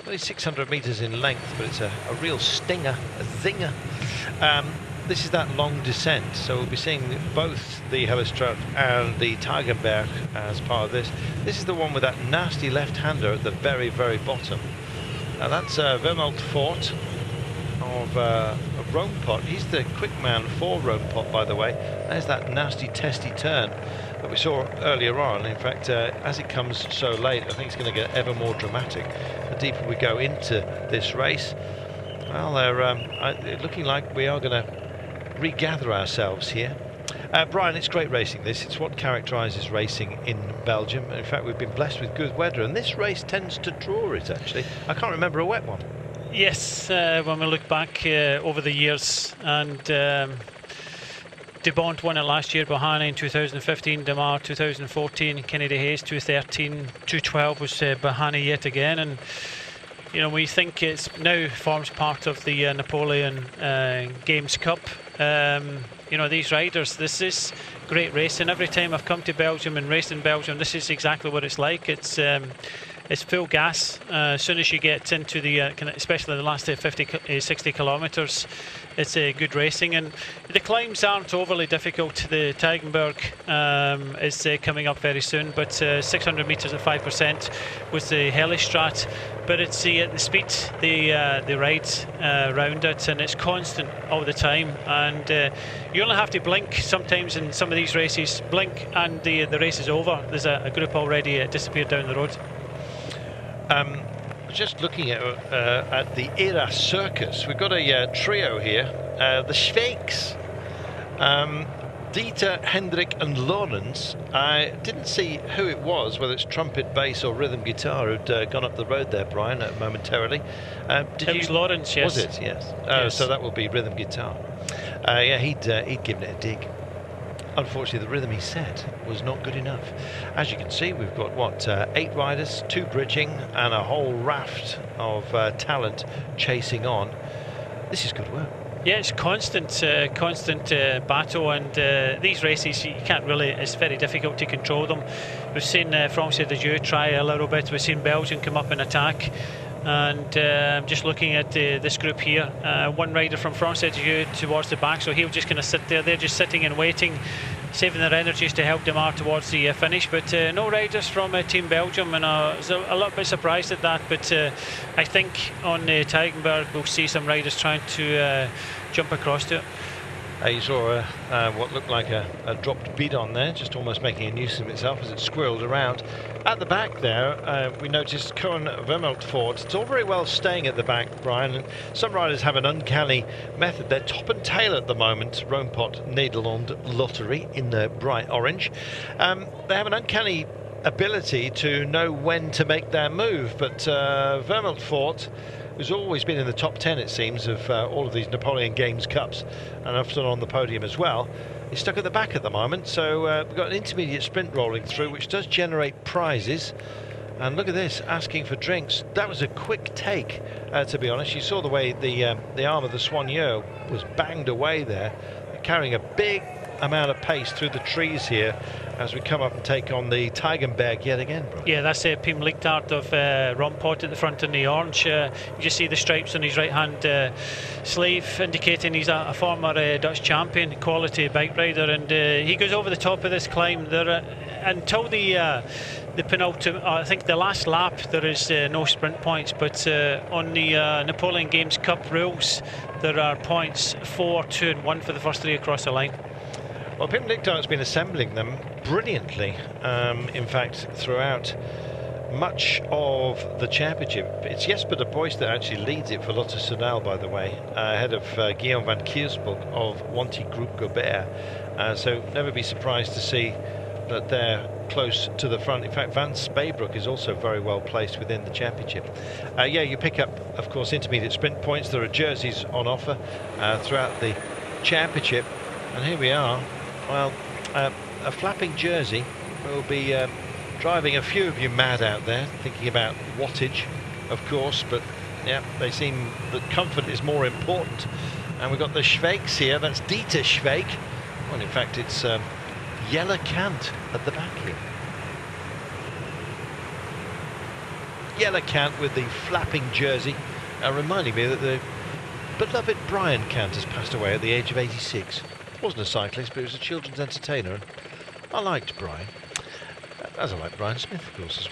Only 600 metres in length, but it's a real stinger, a zinger. This is that long descent, so we'll be seeing both the Hellestraut and the Tagenberg as part of this. This is the one with that nasty left-hander at the very, very bottom. Now that's Vermelt Fort of Roompot. He's the quick man for Roompot, by the way. There's that nasty, testy turn. that we saw earlier on. In fact, as it comes so late, I think it's going to get ever more dramatic the deeper we go into this race. Well, they're looking like we are going to regather ourselves here. Brian, it's great racing this. It's what characterises racing in Belgium. In fact, we've been blessed with good weather, and this race tends to draw it, actually. I can't remember a wet one. Yes, when we look back over the years, and De Bont won it last year, Bohana in 2015, Demar 2014, Kennedy Hayes 2013, 2012 was Bohana yet again. And you know, we think it's now forms part of the Napoleon Games Cup. You know, these riders, this is great racing. Every time I've come to Belgium and raced in Belgium, this is exactly what it's like. It's full gas. As soon as you get into the, especially the last 50, 60 kilometres, it's good racing, and the climbs aren't overly difficult. The Teigenberg is coming up very soon, but 600 metres at 5% was the Halle strat. But it's the speed they ride around it, and it's constant all the time. And you only have to blink sometimes in some of these races. Blink, and the race is over. There's a group already disappeared down the road. Just looking at the Era Circus, we've got a trio here. The Schweeks, Dieter, Hendrik and Lawrence. I didn't see who it was, whether it's trumpet, bass or rhythm guitar, who'd gone up the road there, Brian, momentarily. It was Lawrence, yes. Was it? Yes. Yes. So that will be rhythm guitar. Yeah, he'd given it a dig. Unfortunately, the rhythm he set was not good enough. As you can see, we've got, what, 8 riders, 2 bridging, and a whole raft of talent chasing on. This is good work. Yeah, it's constant battle, and these races, you can't really, it's very difficult to control them. We've seen France de Dieu try a little bit, we've seen Belgium come up and attack. And just looking at this group here, one rider from France de Dieu towards the back, so he'll just kind of sit there. They're just sitting and waiting, saving their energies to help Demar towards the finish. But no riders from Team Belgium, and I was a little bit surprised at that. But I think on Teigenberg we'll see some riders trying to jump across to it. You saw what looked like a dropped bead on there, just almost making a nuisance of itself as it squirreled around. At the back there, we noticed Koen Vermeltvort. It's all very well staying at the back, Brian, and some riders have an uncanny method. They're top and tail at the moment, Roompot Nederland Lottery in the bright orange. They have an uncanny ability to know when to make their move, but Vermeltvort, who's always been in the top 10, it seems, of all of these Napoleon Games Cups, and often on the podium as well. He's stuck at the back at the moment, so we've got an intermediate sprint rolling through, which does generate prizes. And look at this, asking for drinks. That was a quick take, to be honest. You saw the way the arm of the Soigneur was banged away there, carrying a big amount of pace through the trees here as we come up and take on the Teigenberg yet again, bro. Yeah, that's Pim Lichtart of Roompot at the front in the orange. You just see the stripes on his right hand sleeve indicating he's a former Dutch champion, quality bike rider, and he goes over the top of this climb there until the penultimate, I think the last lap, there is no sprint points, but on the Napoleon Games Cup rules there are points 4, 2 and 1 for the first 3 across the line. Well, Pim Lichtart's been assembling them brilliantly, in fact, throughout much of the championship. It's Jesper de Boyce that actually leads it for Lotte Soudal, by the way, ahead of Guillaume van Kiersbroek of Wanty Group Gobert. So never be surprised to see that they're close to the front. In fact, Van Speybroek is also very well placed within the championship. Yeah, you pick up, of course, intermediate sprint points. There are jerseys on offer throughout the championship. And here we are. Well, a flapping jersey will be driving a few of you mad out there, thinking about wattage, of course, but yeah, they seem that comfort is more important. And we've got the Schweeks here. That's Dieter Schweik. Well, in fact, it's Jelle Kant at the back here. Jelle Kant with the flapping jersey, reminding me that the beloved Brian Kant has passed away at the age of 86. Wasn't a cyclist, but he was a children's entertainer, and I liked Brian, as I like Brian Smith, of course,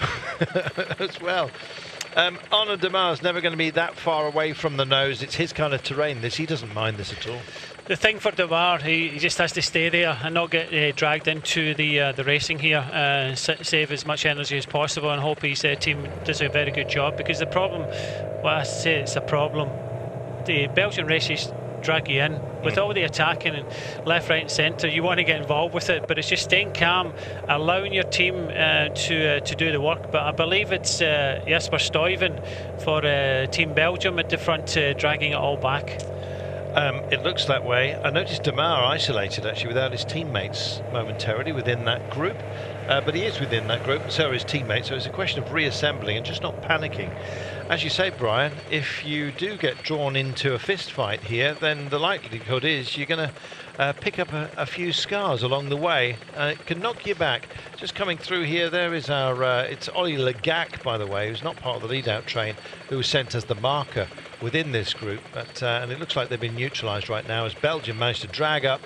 as well. Arnaud Demar's never going to be that far away from the nose. It's his kind of terrain, this. He doesn't mind this at all. The thing for Demar, he just has to stay there and not get dragged into the racing here, save as much energy as possible, and hope his team does a very good job. Because the problem, well, I say it's a problem, the Belgian races drag you in with all the attacking and left, right and centre. You want to get involved with it, but it's just staying calm, allowing your team to do the work. But I believe it's Jasper Stuyven for Team Belgium at the front, dragging it all back. It looks that way. I noticed Demar isolated actually without his teammates momentarily within that group, but he is within that group, and so are his teammates, so it's a question of reassembling and just not panicking. As you say, Brian, if you do get drawn into a fist fight here, then the likelihood is you're going to pick up a few scars along the way. It can knock you back. Just coming through here, there is our, it's Ollie Legac, by the way, who's not part of the lead-out train, who was sent as the marker within this group. But, and it looks like they've been neutralised right now as Belgium managed to drag up.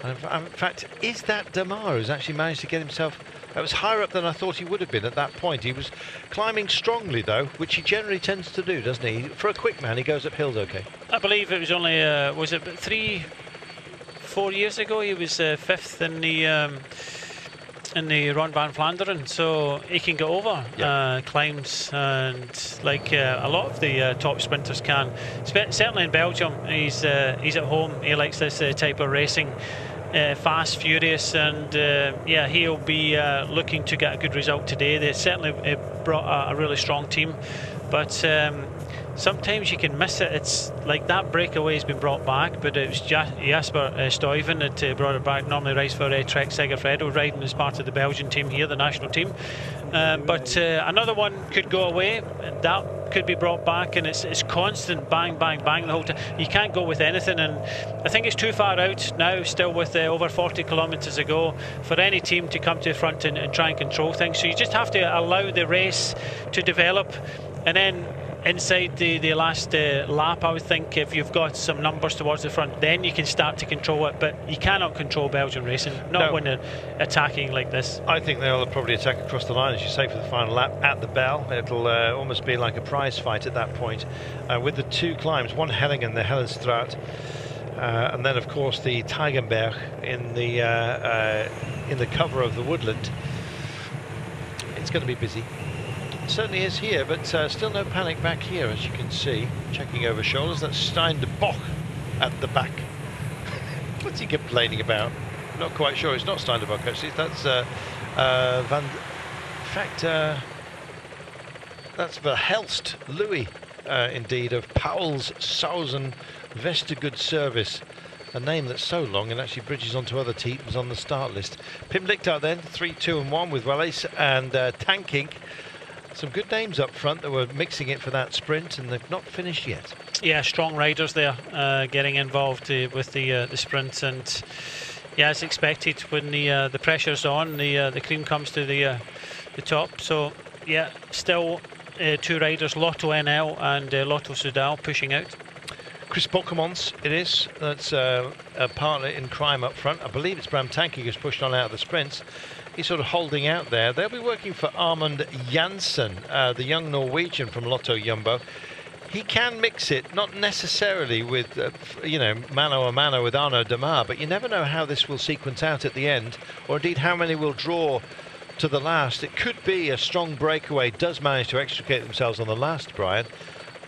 And in fact, is that Demar who's actually managed to get himself... That was higher up than I thought he would have been at that point. He was climbing strongly, though, which he generally tends to do, doesn't he? For a quick man, he goes up hills okay. I believe it was only, was it 3-4 years ago? He was 5th in the Ron van Vlaanderen, so he can go over climbs, and like a lot of the top sprinters can. Certainly in Belgium, he's at home. He likes this type of racing. Fast, furious, and yeah, he'll be looking to get a good result today. They certainly brought a really strong team, but sometimes you can miss it. It's like that breakaway has been brought back, but it was Jasper Stuyven that brought it back. Normally rides for Trek Segafredo, riding as part of the Belgian team here, the national team. But another one could go away, and that could be brought back, and it's constant bang, bang, bang the whole time. You can't go with anything, and I think it's too far out now, still with over 40 kilometres to go, for any team to come to the front and try and control things. So you just have to allow the race to develop, and then inside the last lap, I would think if you've got some numbers towards the front, then you can start to control it. But you cannot control Belgian racing, not when they're attacking like this. I think they'll probably attack across the line, as you say, for the final lap at the bell. It'll almost be like a prize fight at that point, with the two climbs, one Hellingen, the Hellenstraat, and then of course the Teigenberg in the cover of the woodland. It's going to be busy. Certainly is here, but still no panic back here, as you can see. Checking over shoulders, that's Stein de Bock at the back. What's he complaining about? Not quite sure. It's not Stein de Bock actually. That's in fact, that's Verhelst Louis, indeed, of Pauls Sausen Vestergoed Service. A name that's so long and actually bridges onto other teams on the start list. Pim Lichtar then, 3, 2 and 1 with Wallace and Tankink. Some good names up front that were mixing it for that sprint, and they've not finished yet. Yeah, strong riders there, getting involved with the sprint, and yeah, as expected, when the pressure's on, the cream comes to the top. So yeah, still two riders, Lotto NL and Lotto Soudal, pushing out. Chris Bokkemans it is, that's a partner in crime up front. I believe it's Bram Tankink who's pushed on out of the sprints. He's sort of holding out there. They'll be working for Armand Janssen, the young Norwegian from Lotto Jumbo. He can mix it, not necessarily with, you know, mano a mano with Arnaud Demar, but you never know how this will sequence out at the end, or indeed how many will draw to the last. It could be a strong breakaway does manage to extricate themselves on the last, Brian,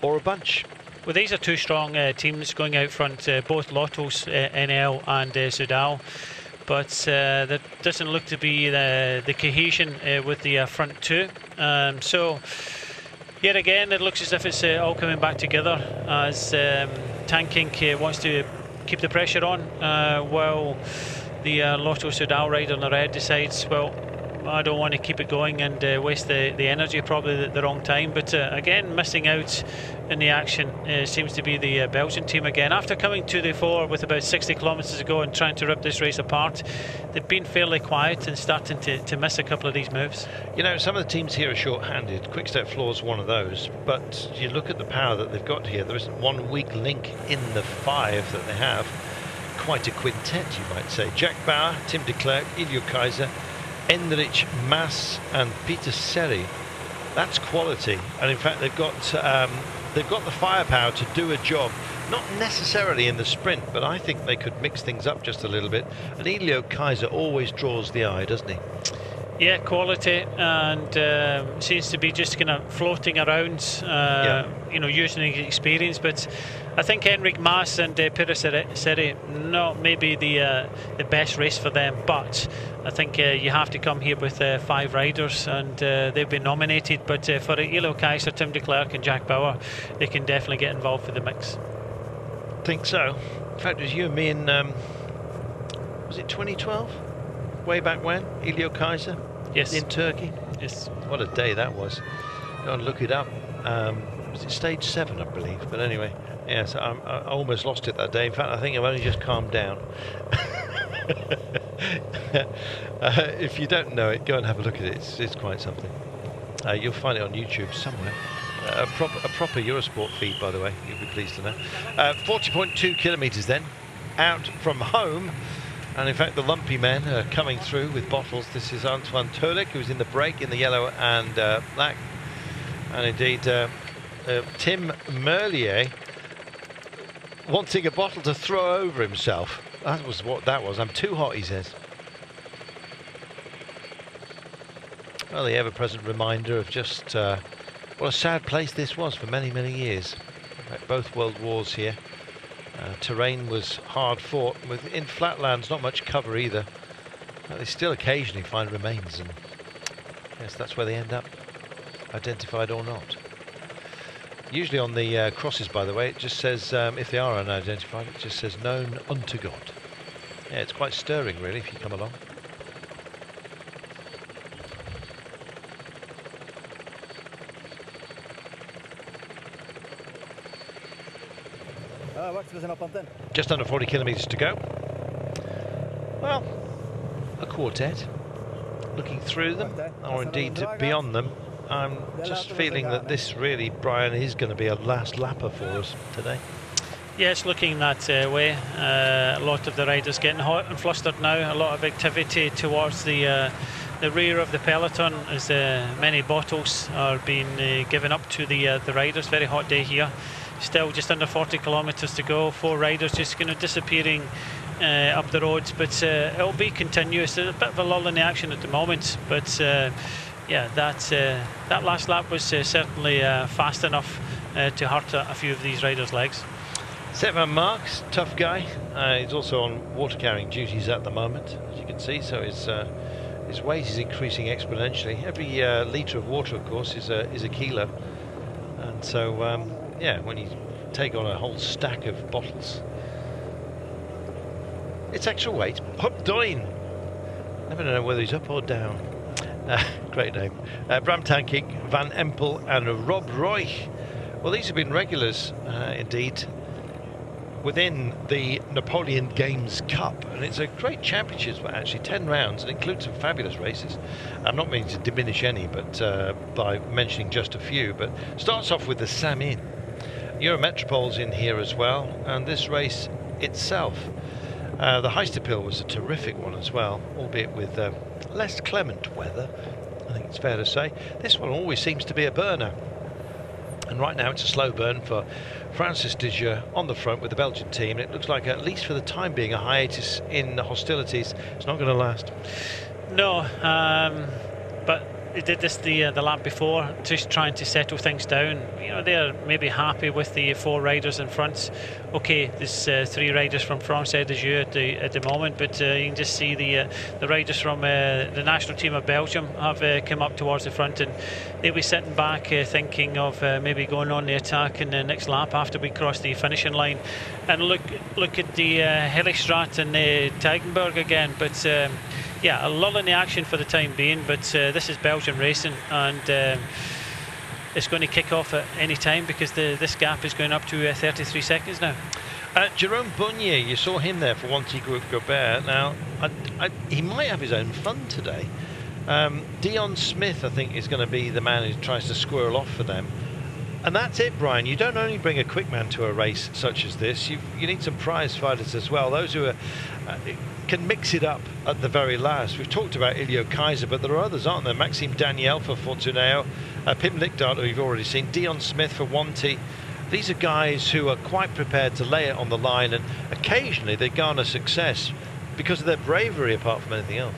or a bunch. Well, these are two strong teams going out front, both Lotto's NL and Soudal. But there doesn't look to be the cohesion with the front two. So, yet again, it looks as if it's all coming back together as Tankink wants to keep the pressure on, while the Lotto Soudal rider on the red decides, well, I don't want to keep it going and waste the energy, probably the wrong time. But again, missing out in the action seems to be the Belgian team again. After coming to the fore with about 60 kilometres to go and trying to rip this race apart, they've been fairly quiet and starting to miss a couple of these moves. You know, some of the teams here are short-handed. Quickstep Floor's one of those. But you look at the power that they've got here. There isn't one weak link in the 5 that they have. Quite a quintet, you might say. Jack Bauer, Tim de Klerk, Ilio Kaiser, Enrich Mas and Peter Seri. That's quality, and in fact they've got the firepower to do a job. Not necessarily in the sprint, but I think they could mix things up just a little bit. And Ingooigem always draws the eye, doesn't he? Yeah, quality, and seems to be just kind of floating around, you know, using his experience. But I think Enric Mas and Piraseri, not maybe the best race for them, but I think you have to come here with 5 riders, and they've been nominated. But for Ingooigem, Tim de Klerk and Jack Bauer, they can definitely get involved with the mix. Think so. In fact, it was you and me in, was it 2012? Way back when? Ingooigem? Yes. In Turkey? Yes. What a day that was. Go and look it up. Was it stage 7, I believe? But anyway, yes, I almost lost it that day. In fact, I think I've only just calmed down. If you don't know it, go and have a look at it. It's quite something. You'll find it on YouTube somewhere. A proper Eurosport feed, by the way, you'll be pleased to know. 40.2 kilometres then, out from home. And in fact, the lumpy men are coming through with bottles. This is Antoine Tolik, who's in the break in the yellow and black. And indeed, Tim Merlier wanting a bottle to throw over himself. That was what that was. I'm too hot, he says. Well, the ever-present reminder of just what a sad place this was for many, many years. In fact, both world wars here. Terrain was hard fought, with in flatlands not much cover either. They still occasionally find remains, and yes, that's where they end up, identified or not. Usually on the crosses, by the way, it just says, if they are unidentified, it just says known unto God. Yeah, it's quite stirring really if you come along. Just under 40 kilometres to go. Well, a quartet. Looking through them, or indeed beyond them. I'm just feeling that this really, Brian, is going to be a last lapper for us today. Yeah, it's looking that way. A lot of the riders getting hot and flustered now. A lot of activity towards the rear of the peloton as many bottles are being given up to the riders. Very hot day here. Still just under 40 kilometres to go. 4 riders just kind of disappearing up the roads, but it'll be continuous. There's a bit of a lull in the action at the moment, but yeah, that last lap was certainly fast enough to hurt a few of these riders' legs. Stefan Marks, tough guy. He's also on water carrying duties at the moment, as you can see, so his weight is increasing exponentially. Every litre of water, of course, is a kilo, and so yeah, when you take on a whole stack of bottles, it's extra weight. Up down. Never know whether he's up or down. Great name. Bram Tankink, Van Empel and Rob Roy. Well, these have been regulars, indeed, within the Napoleon Games Cup, and it's a great championship, actually 10 rounds, and includes some fabulous races. I'm not meaning to diminish any, but by mentioning just a few, but starts off with the Samin. Eurometropol's in here as well, and this race itself, the Heisterpil was a terrific one as well, albeit with less clement weather, I think it's fair to say. This one always seems to be a burner, and right now it's a slow burn for Francis de Jeux on the front with the Belgian team. It looks like, at least for the time being, a hiatus in hostilities. It's not going to last. No, but they did this the lap before, just trying to settle things down. You know, they're maybe happy with the 4 riders in front. Okay, there's 3 riders from Française de Jeux at the moment, but you can just see the riders from the national team of Belgium have come up towards the front, and they'll be sitting back thinking of maybe going on the attack in the next lap after we cross the finishing line. And look at the Hellestraat and Teigenberg again, but yeah, a lull in the action for the time being, but this is Belgian racing, and it's going to kick off at any time because this gap is going up to 33 seconds now. Jerome Bonnier, you saw him there for Wanty Group Gobert. Now, he might have his own fun today. Dion Smith, I think, is going to be the man who tries to squirrel off for them. And that's it, Brian. You don't only bring a quick man to a race such as this, you need some prize fighters as well. Those who are, can mix it up at the very last. We've talked about Ingooigem, but there are others, aren't there? Maxime Daniel for Fortuneo, Pim Lickdart, who you've already seen, Dion Smith for Wanty. These are guys who are quite prepared to lay it on the line, and occasionally they garner success because of their bravery apart from anything else.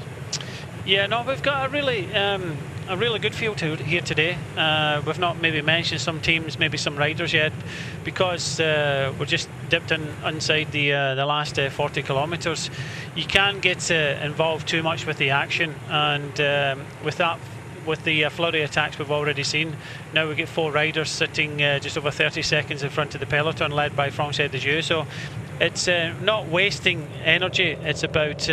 Yeah, no, we've got a really good field here today. We've not maybe mentioned some teams, maybe some riders yet, because we're just dipped inside the last 40 kilometres. You can't get involved too much with the action, and with the flurry attacks we've already seen, now we get 4 riders sitting just over 30 seconds in front of the peloton, led by François de Dieu. So it's not wasting energy. It's about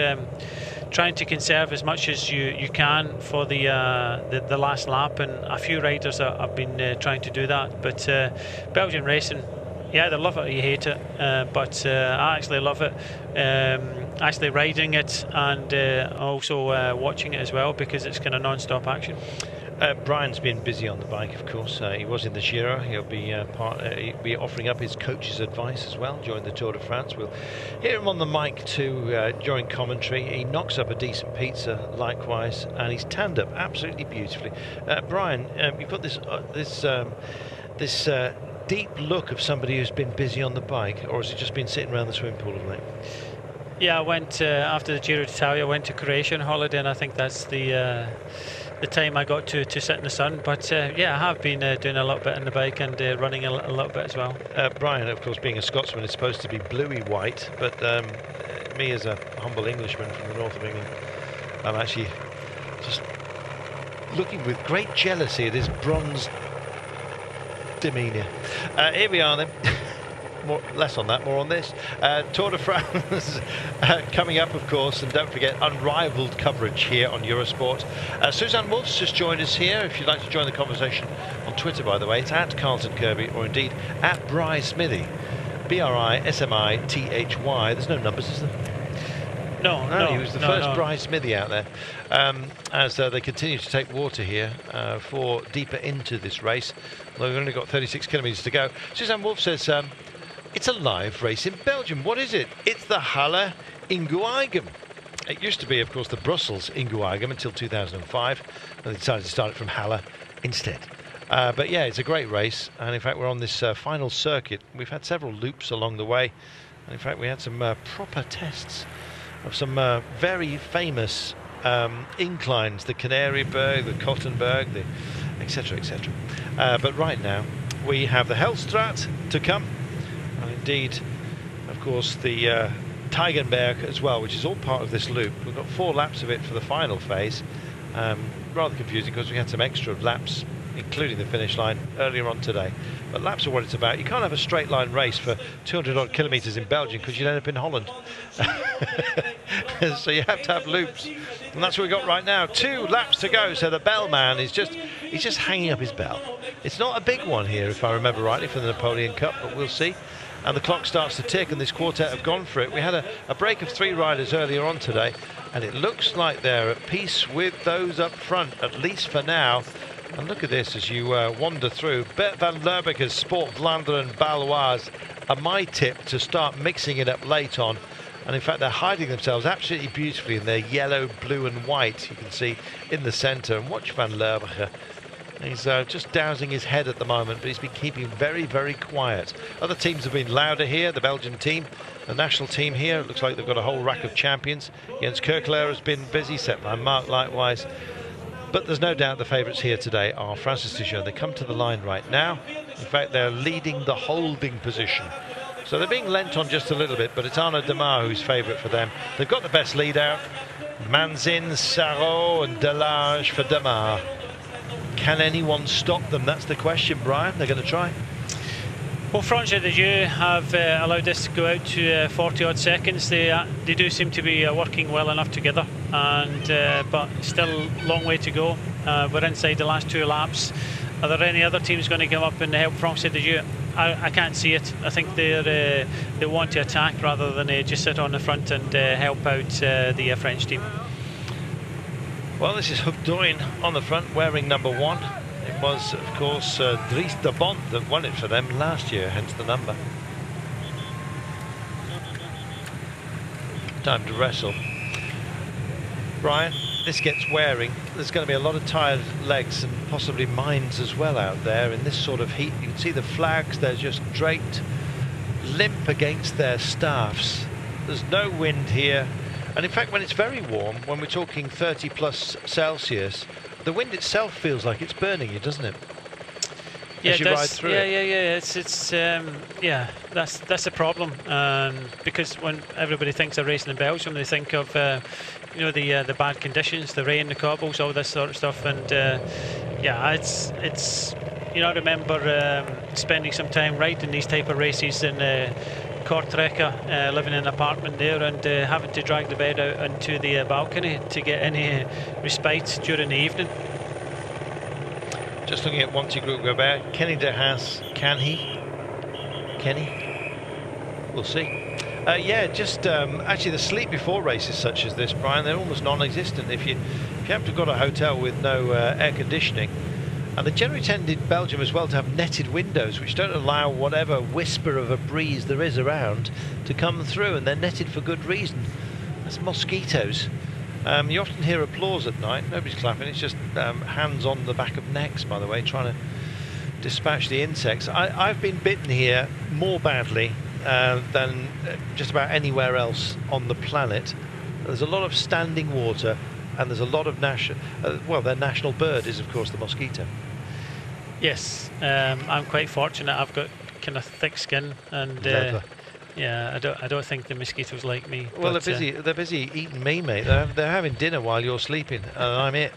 trying to conserve as much as you can for the last lap, and a few riders have been trying to do that. But Belgian racing, you either love it or you hate it, but I actually love it, actually riding it, and also watching it as well, because it's kind of non-stop action. Brian's been busy on the bike, of course. He was in the Giro. He'll be be offering up his coach's advice as well during the Tour de France. We'll hear him on the mic too during commentary. He knocks up a decent pizza likewise, and he's tanned up absolutely beautifully. Brian, you've got this deep look of somebody who's been busy on the bike, or has it just been sitting around the swimming pool of late? Yeah, I went after the Giro d'Italia. I went to Croatia on holiday, and I think that's the time I got to sit in the sun. But yeah, I have been doing a little bit on the bike and running a little bit as well. Brian, of course, being a Scotsman, is supposed to be bluey white, but me as a humble Englishman from the north of England, I'm actually just looking with great jealousy at his bronze demeanour. Here we are then. Less on that, more on this. Tour de France coming up, of course, and don't forget unrivaled coverage here on Eurosport. Suzanne Wolf's just joined us here. If you'd like to join the conversation on Twitter, by the way, it's at Carlton Kirby, or indeed at Bry Smithy, BRISMITHY. There's no numbers, is there? No, he was the first Bry Smithy out there. As they continue to take water here for deeper into this race. Although we've only got 36 kilometres to go. Suzanne Wolf says it's a live race in Belgium. What is it? It's the Halle Ingooigem. It used to be, of course, the Brussels Ingooigem until 2005, and they decided to start it from Halle instead. But yeah, it's a great race, and in fact we're on this final circuit. We've had several loops along the way, and in fact we had some proper tests of some very famous inclines, the Canaryberg, the Kottenberg, the etc, etc. But right now we have the Hellstraat to come, and indeed, of course, the Teigenberg as well, which is all part of this loop. We've got 4 laps of it for the final phase. Rather confusing because we had some extra laps, including the finish line, earlier on today. But laps are what it's about. You can't have a straight line race for 200 odd kilometres in Belgium because you'd end up in Holland. So you have to have loops, and that's what we got right now. 2 laps to go. So the bellman is he's just hanging up his bell. It's not a big one here, if I remember rightly, for the Napoleon Cup, but we'll see. And the clock starts to tick, and this quartet have gone for it. We had a break of 3 riders earlier on today, and it looks like they're at peace with those up front, at least for now. And look at this as you wander through. Bert van Lerberger's Sport Vlaanderen Baloise are my tip to start mixing it up late on. And in fact, they're hiding themselves absolutely beautifully in their yellow, blue and white, you can see in the centre. And watch Van Lerberger. He's just dousing his head at the moment, but he's been keeping very, very quiet. Other teams have been louder here. The Belgian team, the national team here, it looks like they've got a whole rack of champions. Jens Kerkelaer has been busy, Sepman Mark likewise. But there's no doubt the favourites here today are Francis Dijon. They come to the line right now. In fact, they're leading the holding position. So they're being lent on just a little bit, but it's Arnaud Demar who's favourite for them. They've got the best lead out. Manzin, Sarrault and Delage for Demar. Can anyone stop them? That's the question, Brian. They're going to try. Well, François de Dieu have allowed this to go out to 40 odd seconds. They do seem to be working well enough together, and but still a long way to go. We're inside the last 2 laps. Are there any other teams going to come up and help François de Dieu? I can't see it. I think they want to attack rather than just sit on the front and help out the French team. Well, this is Hubdoin on the front, wearing number 1. It was, of course, Dries de Bont that won it for them last year, hence the number. Time to wrestle. Brian, this gets wearing, there's going to be a lot of tired legs and possibly minds as well out there in this sort of heat. You can see the flags, they're just draped limp against their staffs. There's no wind here, and in fact when it's very warm, when we're talking 30 plus Celsius, the wind itself feels like it's burning you, doesn't it? Yeah, as you ride through yeah, it. Yeah. That's a problem, because when everybody thinks of racing in Belgium, they think of you know, the bad conditions, the rain, the cobbles, all this sort of stuff, and yeah, it's you know, I remember spending some time riding these type of races in Kortreka, living in an apartment there, and having to drag the bed out into the balcony to get any respite during the evening. Just looking at Wanty Group Gobert, Kenny de Haas, can he? Kenny? We'll see. Yeah, just actually the sleep before races such as this, Brian, they're almost non-existent. If you happen to have got a hotel with no air conditioning, and they generally tend in Belgium as well to have netted windows which don't allow whatever whisper of a breeze there is around to come through, and they're netted for good reason. That's mosquitoes. You often hear applause at night. Nobody's clapping. It's just hands on the back of necks, by the way, trying to dispatch the insects. I've been bitten here more badly than just about anywhere else on the planet. There's a lot of standing water, and there's a lot of well, their national bird is, of course, the mosquito. Yes, I'm quite fortunate. I've got kind of thick skin, and yeah, I don't think the mosquitoes like me. Well, they're busy eating me, mate. They're having dinner while you're sleeping, and I'm it.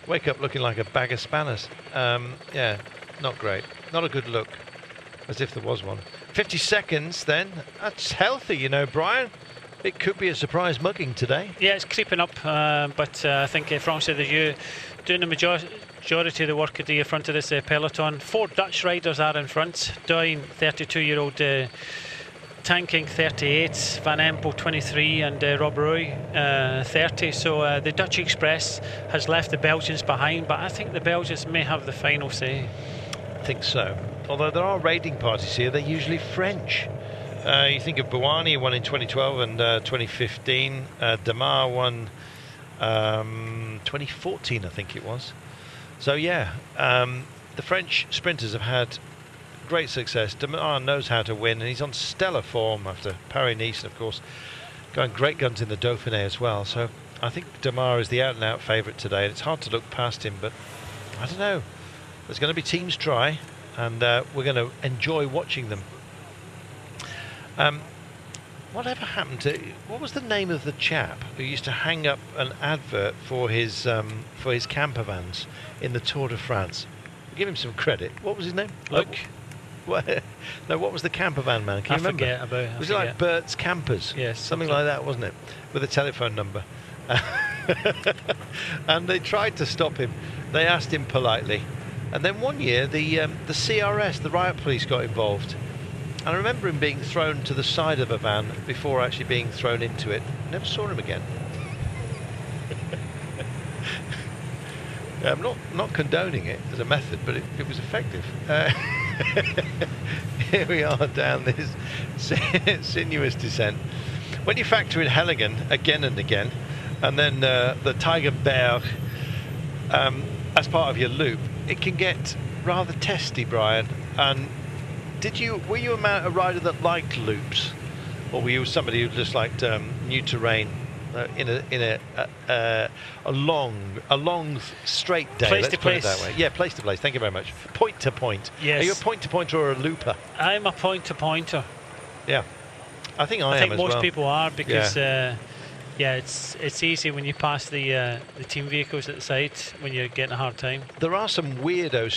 Wake up looking like a bag of spanners. Yeah, not great. Not a good look, as if there was one. 50 seconds then. That's healthy, you know, Brian. It could be a surprise mugging today. Yeah, it's creeping up, but I think Francis Dejoux doing the majority of the work at the front of this peloton. 4 Dutch riders are in front. Duin, 32-year-old, tanking 38, Van Empel 23, and Rob Roy 30. So the Dutch Express has left the Belgians behind, but I think the Belgians may have the final say. I think so. Although there are raiding parties here, they're usually French. You think of Bouhanni, won in 2012 and 2015. Demar won 2014, I think it was. So yeah, the French sprinters have had great success. Demar knows how to win, and he's on stellar form after Paris-Nice, and of course going great guns in the Dauphiné as well. So I think Demar is the out-and-out favourite today, and it's hard to look past him, but I don't know. There's going to be teams try, and we're going to enjoy watching them. Whatever happened to, what was the name of the chap who used to hang up an advert for his camper vans in the Tour de France? Give him some credit. What was his name? Luke. No, what was the camper van man? Can you remember? Was it like Bert's Campers? Yes, something like that, wasn't it? With a telephone number. And they tried to stop him. They asked him politely, and then one year the CRS, the riot police, got involved. And I remember him being thrown to the side of a van before actually being thrown into it. Never saw him again. I'm not condoning it as a method, but it was effective. Here we are down this sinuous descent. When you factor in Helligen again and again, and then the Tiger Berg as part of your loop, it can get rather testy, Brian. And were you a rider that liked loops, or were you somebody who just liked new terrain in a long straight day? Place let's to put it place. that way. Yeah, place to place. Thank you very much. Point to point. Yes. Are you a point to pointer or a looper? I'm a point to pointer. Yeah, I think I am think as most well. people are, because yeah, it's easy when you pass the team vehicles at the side when you're getting a hard time. There are some weirdo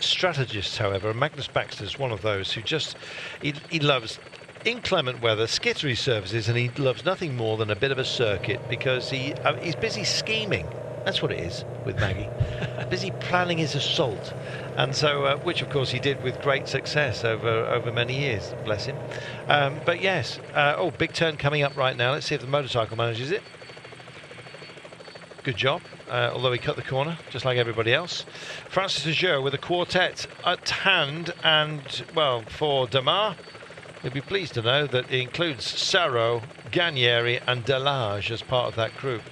strategists, however, and Magnus Baxter's one of those who just he loves inclement weather, skittery surfaces, and he loves nothing more than a bit of a circuit, because he's busy scheming. That's what it is with Maggie. Busy planning his assault, and so which of course he did with great success over many years. Bless him. But yes, oh, big turn coming up right now. Let's see if the motorcycle manages it. Good job. Although he cut the corner just like everybody else. Francis Dejoux with a quartet at hand, and well, for Demar, you'll be pleased to know that it includes Sarro, Ganieri and Delage as part of that group.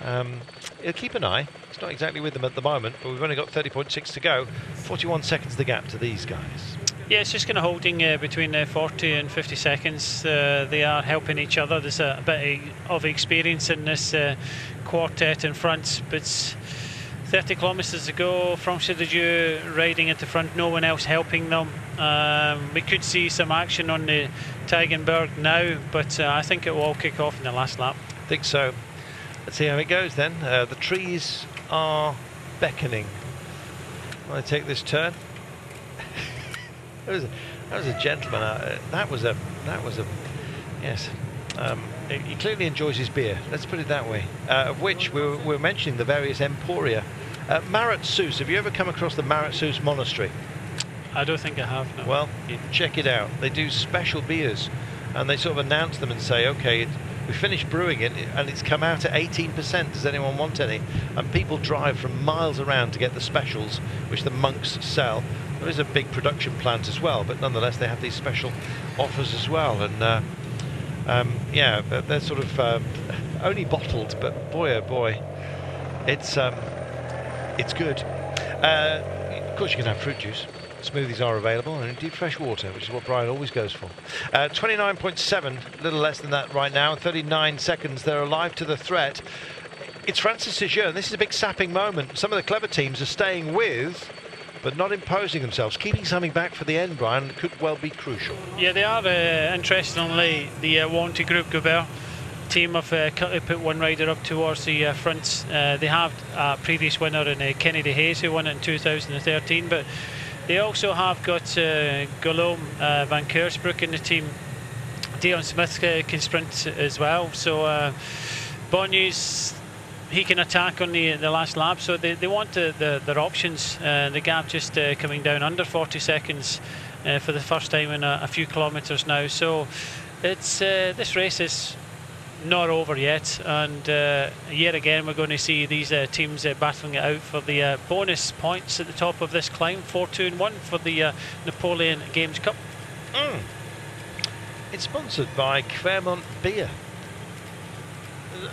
He'll keep an eye. It's not exactly with them at the moment, but we've only got 30.6 to go. 41 seconds the gap to these guys. Yeah, it's just kind of holding between 40 and 50 seconds. They are helping each other. There's a bit of experience in this quartet in front, but 30 kilometres to go. Francois de Dieu riding at the front, no one else helping them. We could see some action on the Teigenberg now, but I think it will all kick off in the last lap. I think so. Let's see how it goes then. The trees are beckoning. I take this turn. That was a gentleman. That was a yes. He clearly enjoys his beer. Let's put it that way. Of which we're mentioning the various emporia. Marat Sous. Have you ever come across the Marat Sous monastery? I don't think I have. No. Well, you check it out. They do special beers, and they sort of announce them and say, "Okay, we finished brewing it, and it's come out at 18%. Does anyone want any?" And people drive from miles around to get the specials, which the monks sell. There is a big production plant as well, but nonetheless they have these special offers as well. And yeah, they're sort of only bottled, but boy oh boy, it's good. Of course you can have fruit juice. Smoothies are available, and indeed fresh water, which is what Brian always goes for. 29.7, a little less than that right now. 39 seconds, they're alive to the threat. It's Francis de Dieu, and this is a big sapping moment. Some of the clever teams are staying with, but not imposing themselves. Keeping something back for the end, Brian, could well be crucial. Yeah, they are, interestingly, the Wanty Group Gobert team have put one rider up towards the front. They have a previous winner in Kennedy Hayes, who won it in 2013, but they also have got Guillaume van Kersbroek in the team. Dion Smith can sprint as well, so Bonyus, he can attack on the last lap, so they want their options. The gap just coming down under 40 seconds for the first time in a few kilometres now. So it's this race is not over yet, and yet again we're going to see these teams battling it out for the bonus points at the top of this climb. 4, 2 and 1 for the Napoleon Games Cup. It's sponsored by Claremont Beer.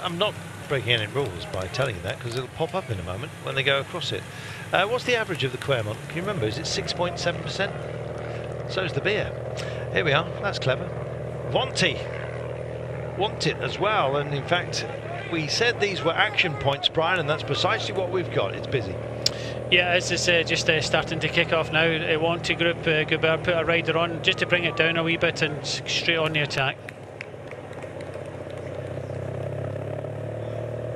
I'm not breaking any rules by telling you that, because it'll pop up in a moment when they go across it. What's the average of the Claremont? Can you remember? Is it 6.7%? So's the beer. Here we are. That's clever. Wanty want it as well, and in fact we said these were action points, Brian, and that's precisely what we've got. It's busy. Yeah, this is just starting to kick off now. Wanty Group Gobert put a rider on just to bring it down a wee bit and straight on the attack.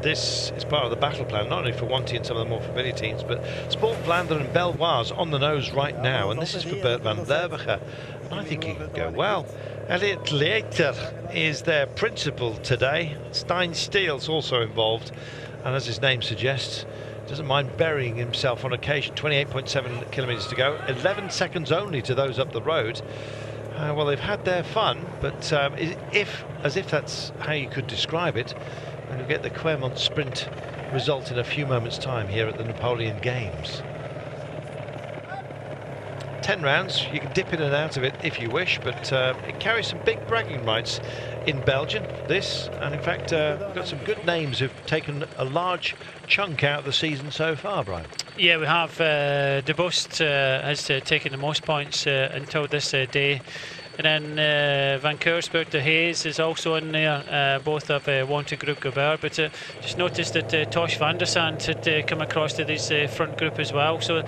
This is part of the battle plan, not only for Wanty and some of the more familiar teams, but Sport Vlaanderen and Belvoir's on the nose right now, and this is for Bert van Derwegen, and I think he can go well. Elliot Leiter is their principal today. Stein Steele's also involved, and as his name suggests, doesn't mind burying himself on occasion. 28.7 kilometres to go, 11 seconds only to those up the road. Well, they've had their fun, but as if that's how you could describe it, and you'll get the Claremont sprint result in a few moments' time here at the Napoleon Games. 10 rounds, you can dip in and out of it if you wish, but it carries some big bragging rights in Belgium, this, and in fact we've got some good names who've taken a large chunk out of the season so far, Brian. Yeah, we have De Bost has taken the most points until this day. And then Van Kersbroek, De Hayes is also in there, both of Wanty Group Gobert. But just noticed that Tosh van der Sand had come across to this front group as well. So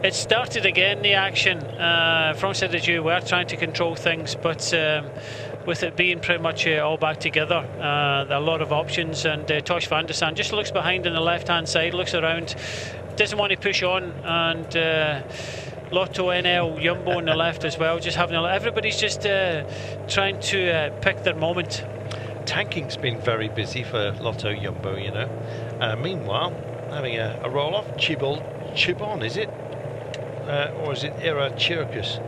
it started again, the action. Francois de Dieu were trying to control things, but with it being pretty much all back together, a lot of options. And Tosh van der Sand just looks behind on the left-hand side, looks around, doesn't want to push on, and Lotto NL Jumbo on the left as well, just having everybody's just trying to pick their moment. Tanking's been very busy for Lotto Jumbo, you know. Meanwhile, having a roll-off, Chibon, is it? Or is it Ira Chirkus?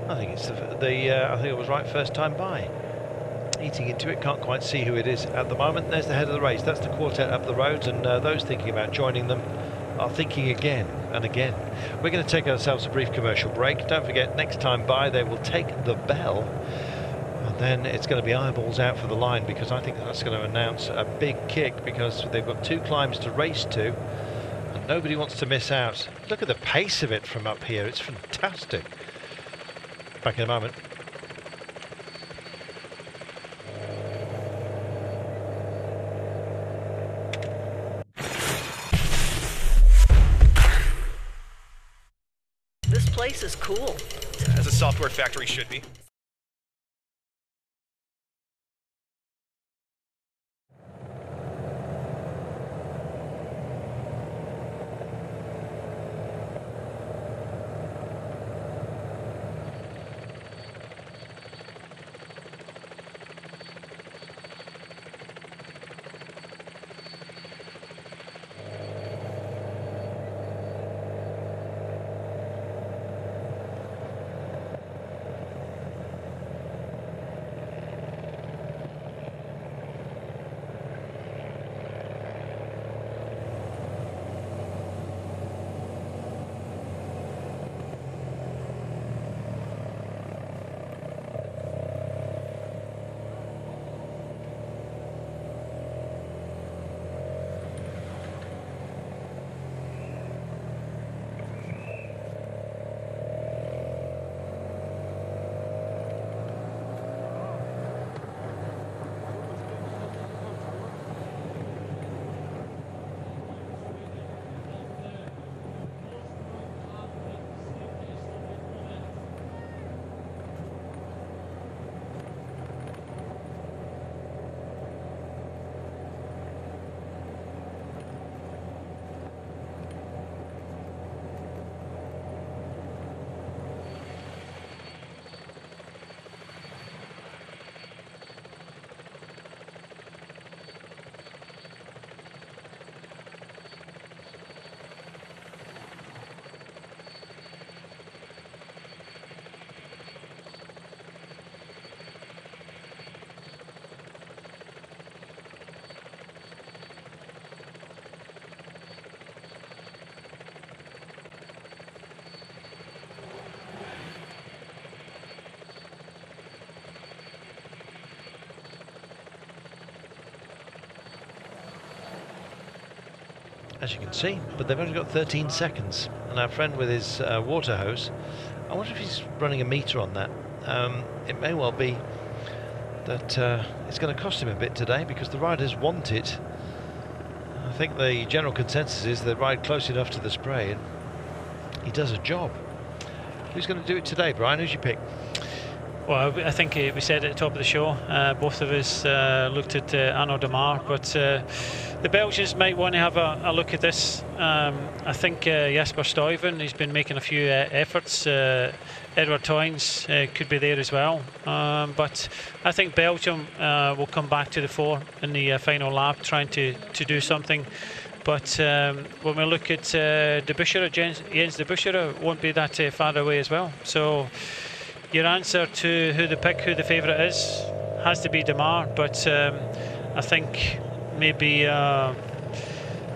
I think it's I think it was right first time by. Eating into it, can't quite see who it is at the moment. There's the head of the race, that's the quartet up the roads, and those thinking about joining them are thinking again and again. We're going to take ourselves a brief commercial break. Don't forget, next time by they will take the bell, and then it's going to be eyeballs out for the line, because I think that's going to announce a big kick, because they've got 2 climbs to race to and nobody wants to miss out. Look at the pace of it from up here, it's fantastic. Back in a moment. This place is cool. As a software factory should be. As you can see, but they've only got 13 seconds. And our friend with his water hose, I wonder if he's running a meter on that. It may well be that it's going to cost him a bit today, because the riders want it. I think the general consensus is they ride close enough to the spray and he does a job. Who's going to do it today, Brian? Who's your pick? Well, I think we said at the top of the show, both of us looked at Arnaud Demar, but the Belgians might want to have a look at this. I think Jasper Stuyven, he's been making a few efforts. Edward Toynes could be there as well. But I think Belgium will come back to the fore in the final lap, trying to do something. But when we look at De Buschere, Jens De Buschere won't be that far away as well. So your answer to who the favourite is has to be Demar, but I think maybe Ed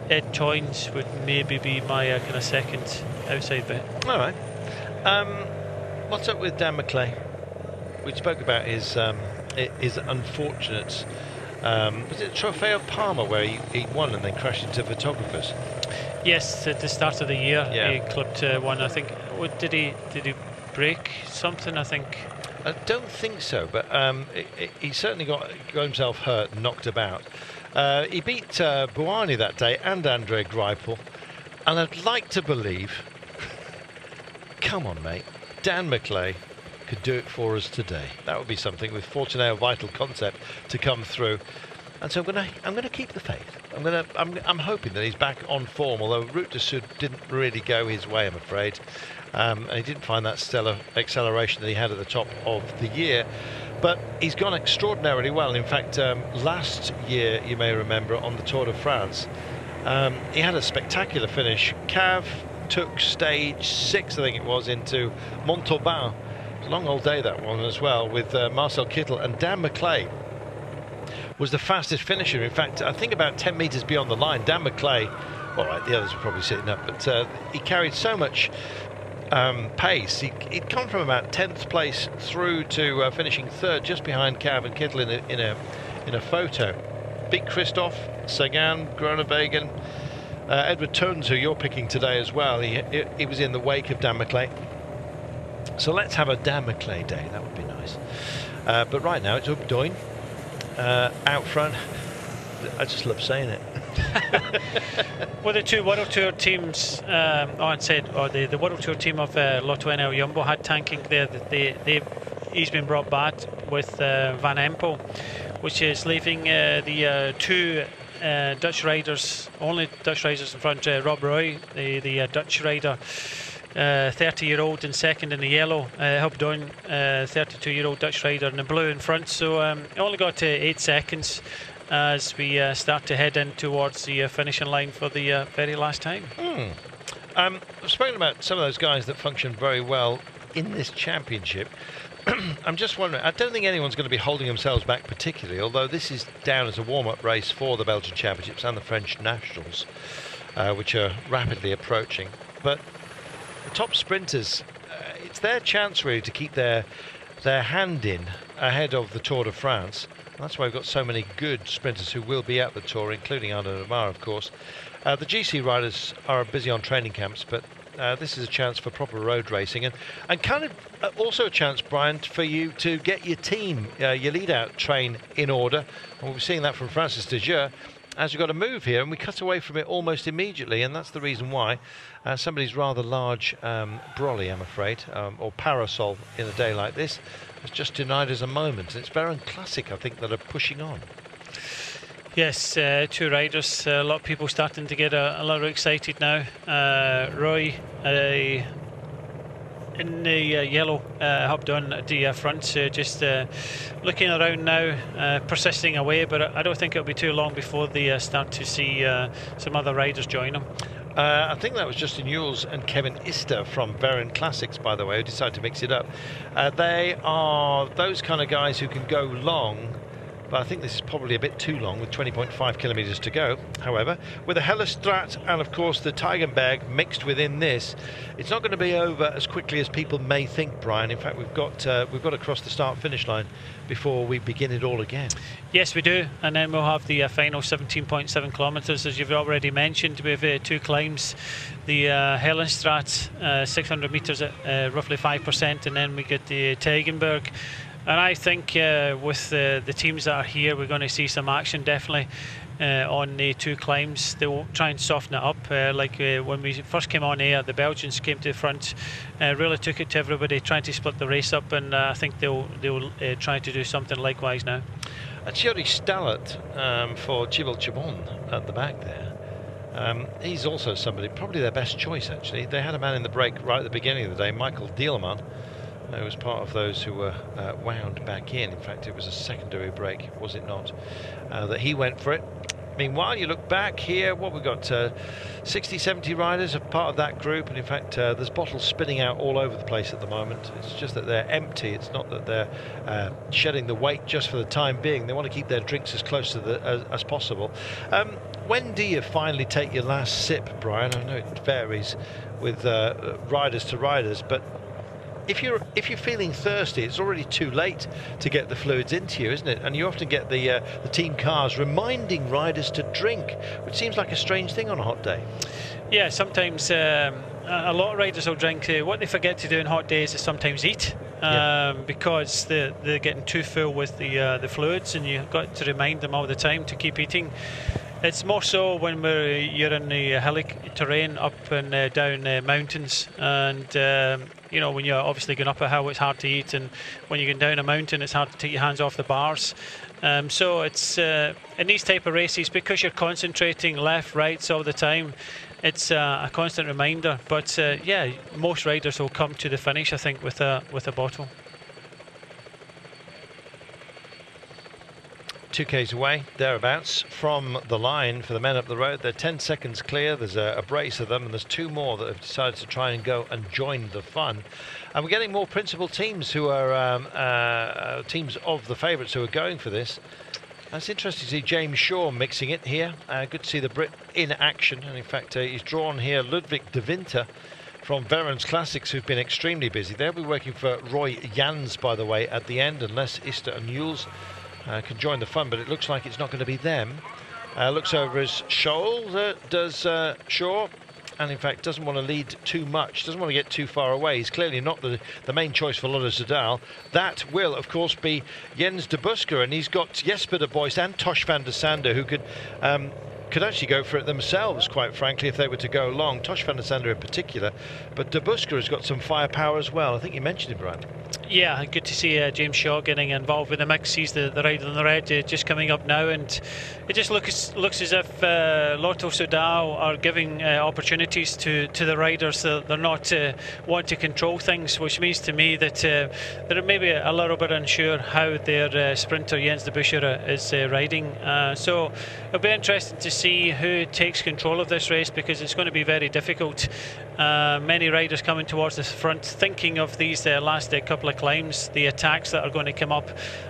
Toynes would maybe be my kind of second outside bet. All right. What's up with Dan McClay? We spoke about his unfortunate. Was it Trofeo Palma where he won and then crashed into photographers? Yes, at the start of the year, yeah. He clipped one. I think. What, did he break something? I think. I don't think so, but he certainly got himself hurt and knocked about. He beat Buani that day and Andre Greipel, and I'd like to believe, come on mate, Dan McClay could do it for us today. That would be something, with Fortunato Vital Concept to come through. And so I'm gonna keep the faith. I'm hoping that he's back on form, although Route du Sud didn't really go his way, I'm afraid. And he didn't find that stellar acceleration that he had at the top of the year. But he's gone extraordinarily well. In fact, last year, you may remember, on the Tour de France, he had a spectacular finish. Cav took stage 6, I think it was, into Montauban. It was a long old day, that one as well, with Marcel Kittel, and Dan McClay was the fastest finisher. In fact, I think about 10 metres beyond the line, Dan McClay, all right, the others were probably sitting up, but he carried so much pace. He'd come from about 10th place through to finishing 3rd, just behind Cav and Kittel in a photo. Beat Christoph, Sagan, Groenewegen, Edward Toons, who you're picking today as well. He was in the wake of Dan McClay. So let's have a Dan McClay day. That would be nice. But right now it's Updoin out front. I just love saying it. Well, the two World Tour teams, the World Tour team of Lotto NL Jumbo had tanking there. He's been brought back with Van Empel, which is leaving the two Dutch riders, only Dutch riders in front. Rob Roy, the Dutch rider, 30-year-old in second in the yellow. Hubdoin, 32-year-old Dutch rider in the blue in front. So only got 8 seconds as we start to head in towards the finishing line for the very last time. I've spoken about some of those guys that function very well in this championship. I'm just wondering, I don't think anyone's going to be holding themselves back particularly, although this is down as a warm-up race for the Belgian Championships and the French Nationals, which are rapidly approaching. But the top sprinters, it's their chance really to keep their hand in ahead of the Tour de France. And that's why we've got so many good sprinters who will be at the Tour, including Arnaud Démare, of course. The GC riders are busy on training camps, but this is a chance for proper road racing, and kind of also a chance, Brian, for you to get your team, your lead-out train in order. And we're seeing that from Francis de Jure, as we've got to move here, and we cut away from it almost immediately, and that's the reason why. Somebody's rather large brolly, I'm afraid, or parasol in a day like this, has just denied us a moment. And it's Baron Classic, I think, that are pushing on. Yes, two riders. A lot of people starting to get a little excited now. Roy in the yellow, Hubdoin at the front, just looking around now, persisting away, but I don't think it'll be too long before they start to see some other riders join them. I think that was Justin Ewells and Kevin Ister from Baron Classics, by the way, who decided to mix it up. They are those kind of guys who can go long, but I think this is probably a bit too long with 20.5 kilometres to go. However, with the Halle Strat and of course the Teigenberg mixed within this, it's not going to be over as quickly as people may think, Brian. In fact, we've got to cross the start-finish line before we begin it all again. Yes, we do, and then we'll have the final 17.7 kilometres, as you've already mentioned. We have 2 climbs. The Hellenstraat, 600 metres at roughly 5%, and then we get the Teigenberg. And I think with the teams that are here, we're going to see some action definitely on the 2 climbs. They will try and soften it up. When we first came on air, the Belgians came to the front, really took it to everybody, trying to split the race up, and I think they'll try to do something likewise now. Thierry Stallet for Chibel Chibon at the back there. He's also somebody, probably their best choice actually. They had a man in the break right at the beginning of the day, Michael Dieleman, who was part of those who were wound back in. In fact, it was a secondary break, was it not, that he went for it. Meanwhile, you look back here, what we've got, 60, 70 riders are part of that group, and in fact there's bottles spinning out all over the place at the moment. It's just that they're empty, it's not that they're shedding the weight just for the time being. They want to keep their drinks as close to as possible. When do you finally take your last sip, Brian? I know it varies with riders to riders, but if you're feeling thirsty, it's already too late to get the fluids into you, isn't it? And you often get the team cars reminding riders to drink, which seems like a strange thing on a hot day. Yeah, sometimes a lot of riders will drink. What they forget to do on hot days is sometimes eat, because they're getting too full with the fluids, and you've got to remind them all the time to keep eating. It's more so when you're in the hilly terrain, up and down mountains, and you know, when you're obviously going up a hill, it's hard to eat, and when you're going down a mountain, it's hard to take your hands off the bars. So it's in these type of races, because you're concentrating left, rights all the time, it's a constant reminder. But yeah, most riders will come to the finish, I think, with a bottle. 2Ks away, thereabouts, from the line for the men up the road. They're 10 seconds clear. There's a brace of them, and there's 2 more that have decided to try and go and join the fun. And we're getting more principal teams who are teams of the favourites who are going for this. And it's interesting to see James Shaw mixing it here. Good to see the Brit in action, and in fact he's drawn here Ludwig de Winter from Veterans Classics, who've been extremely busy. They'll be working for Roy Jans, by the way, at the end, unless Ister and Jules can join the fun, but it looks like it's not going to be them. Looks over as Scholl does Shaw, and in fact doesn't want to lead too much, doesn't want to get too far away. He's clearly not the main choice for Lodder Zadal. That will, of course, be Jens de Busker, and he's got Jesper de Boyst and Tosh van der Sande, who could actually go for it themselves, quite frankly, if they were to go long. Tosh van der Sande in particular, but de Busker has got some firepower as well. I think you mentioned it, Brian. Yeah, good to see James Shaw getting involved with the mix. He's the rider on the red just coming up now, and it just looks as if Lotto Soudal are giving opportunities to the riders. They're not want to control things, which means to me that they're maybe a little bit unsure how their sprinter Jens de Busker is riding. So it'll be interesting to see who takes control of this race, because it's going to be very difficult. Many riders coming towards the front, thinking of these last couple of climbs, the attacks that are going to come up,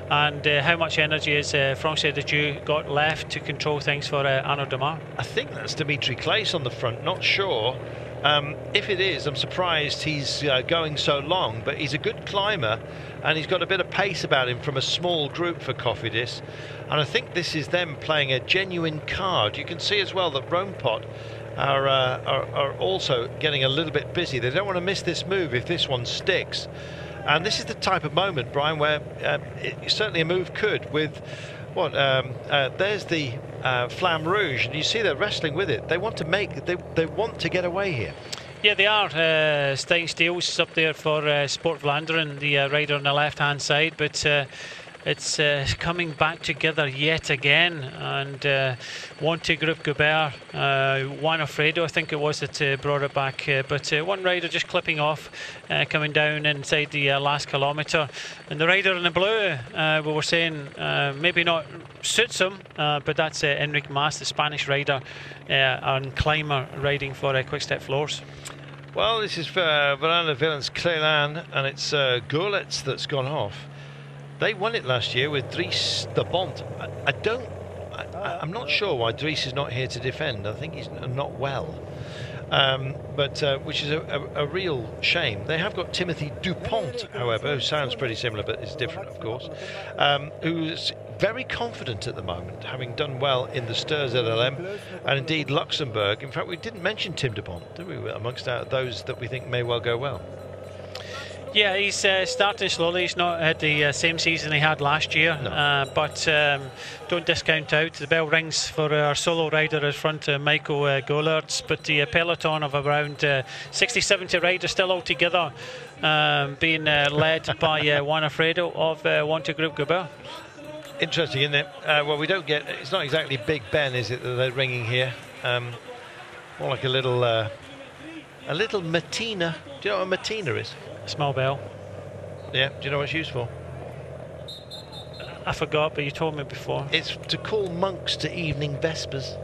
and how much energy has François de Dieu got left to control things for Arnaud Demar. I think that's Dimitri Claes on the front, not sure. If it is, I'm surprised he's going so long, but he's a good climber and he's got a bit of pace about him from a small group for Cofidis, and I think this is them playing a genuine card. You can see as well that Roompot are also getting a little bit busy. They don't want to miss this move if this one sticks, and this is the type of moment, Brian, where certainly a move could, with what there's the Flamme Rouge, and you see they're wrestling with it. They want to make they want to get away here. Yeah, they are. Stijn Steels up there for Sport Vlaanderen, the rider on the left hand side, but it's coming back together yet again, and Wanty Group Gobert, Juan Alfredo I think it was that brought it back, but one rider just clipping off, coming down inside the last kilometre, and the rider in the blue, we were saying maybe not suits him, but that's Enric Mas, the Spanish rider and climber riding for Quick Step Floors. Well, this is for Verana Villens Cleland, and it's Goletz that's gone off. They won it last year with Dries de Bont. I'm not sure why Dries is not here to defend. I think he's not well, which is a real shame. They have got Timothy Dupont, however, who sounds pretty similar but is different, of course, who's very confident at the moment, having done well in the Sturs LLM and indeed Luxembourg. In fact, we didn't mention Tim Dupont, did we, amongst those that we think may well go well? Yeah, he's starting slowly. He's not had the same season he had last year, no. But don't discount out. The bell rings for our solo rider at front, Michael Gollerts, but the peloton of around 60-70 riders still all together, being led by Juan Alfredo of Wanty Group Gobert. Interesting, isn't it? Well, we don't get, it's not exactly Big Ben, is it, that they're ringing here? More like a little matina. Do you know what a matina is? Small bell. Yeah, do you know what it's used for? I forgot, but you told me before. It's to call monks to evening vespers.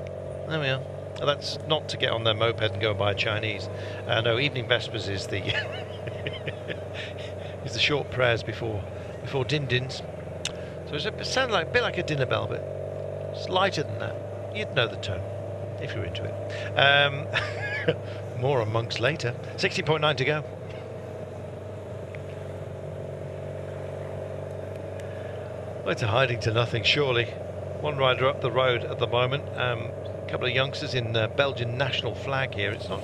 There we are. That's not to get on their moped and go and buy a Chinese. No, evening vespers is the is the short prayers before din-dins. So it sounds like a bit like a dinner bell, but it's lighter than that. You'd know the tone if you're into it. More on monks later. 60.9 to go. Well, it's a hiding to nothing, surely. One rider up the road at the moment. A couple of youngsters in Belgian national flag here. It's not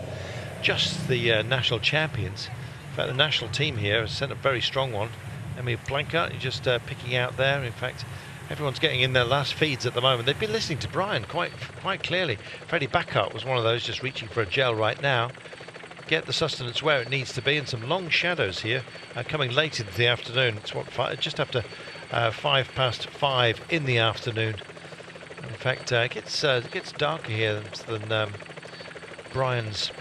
just the national champions. In fact, the national team here has sent a very strong one. Emil Blanca just picking out there. In fact, everyone's getting in their last feeds at the moment. They've been listening to Brian quite clearly. Freddie Backhart was one of those just reaching for a gel right now. Get the sustenance where it needs to be, and some long shadows here coming late into the afternoon. It's what, just after 5:05 in the afternoon. In fact, it gets darker here than Brian's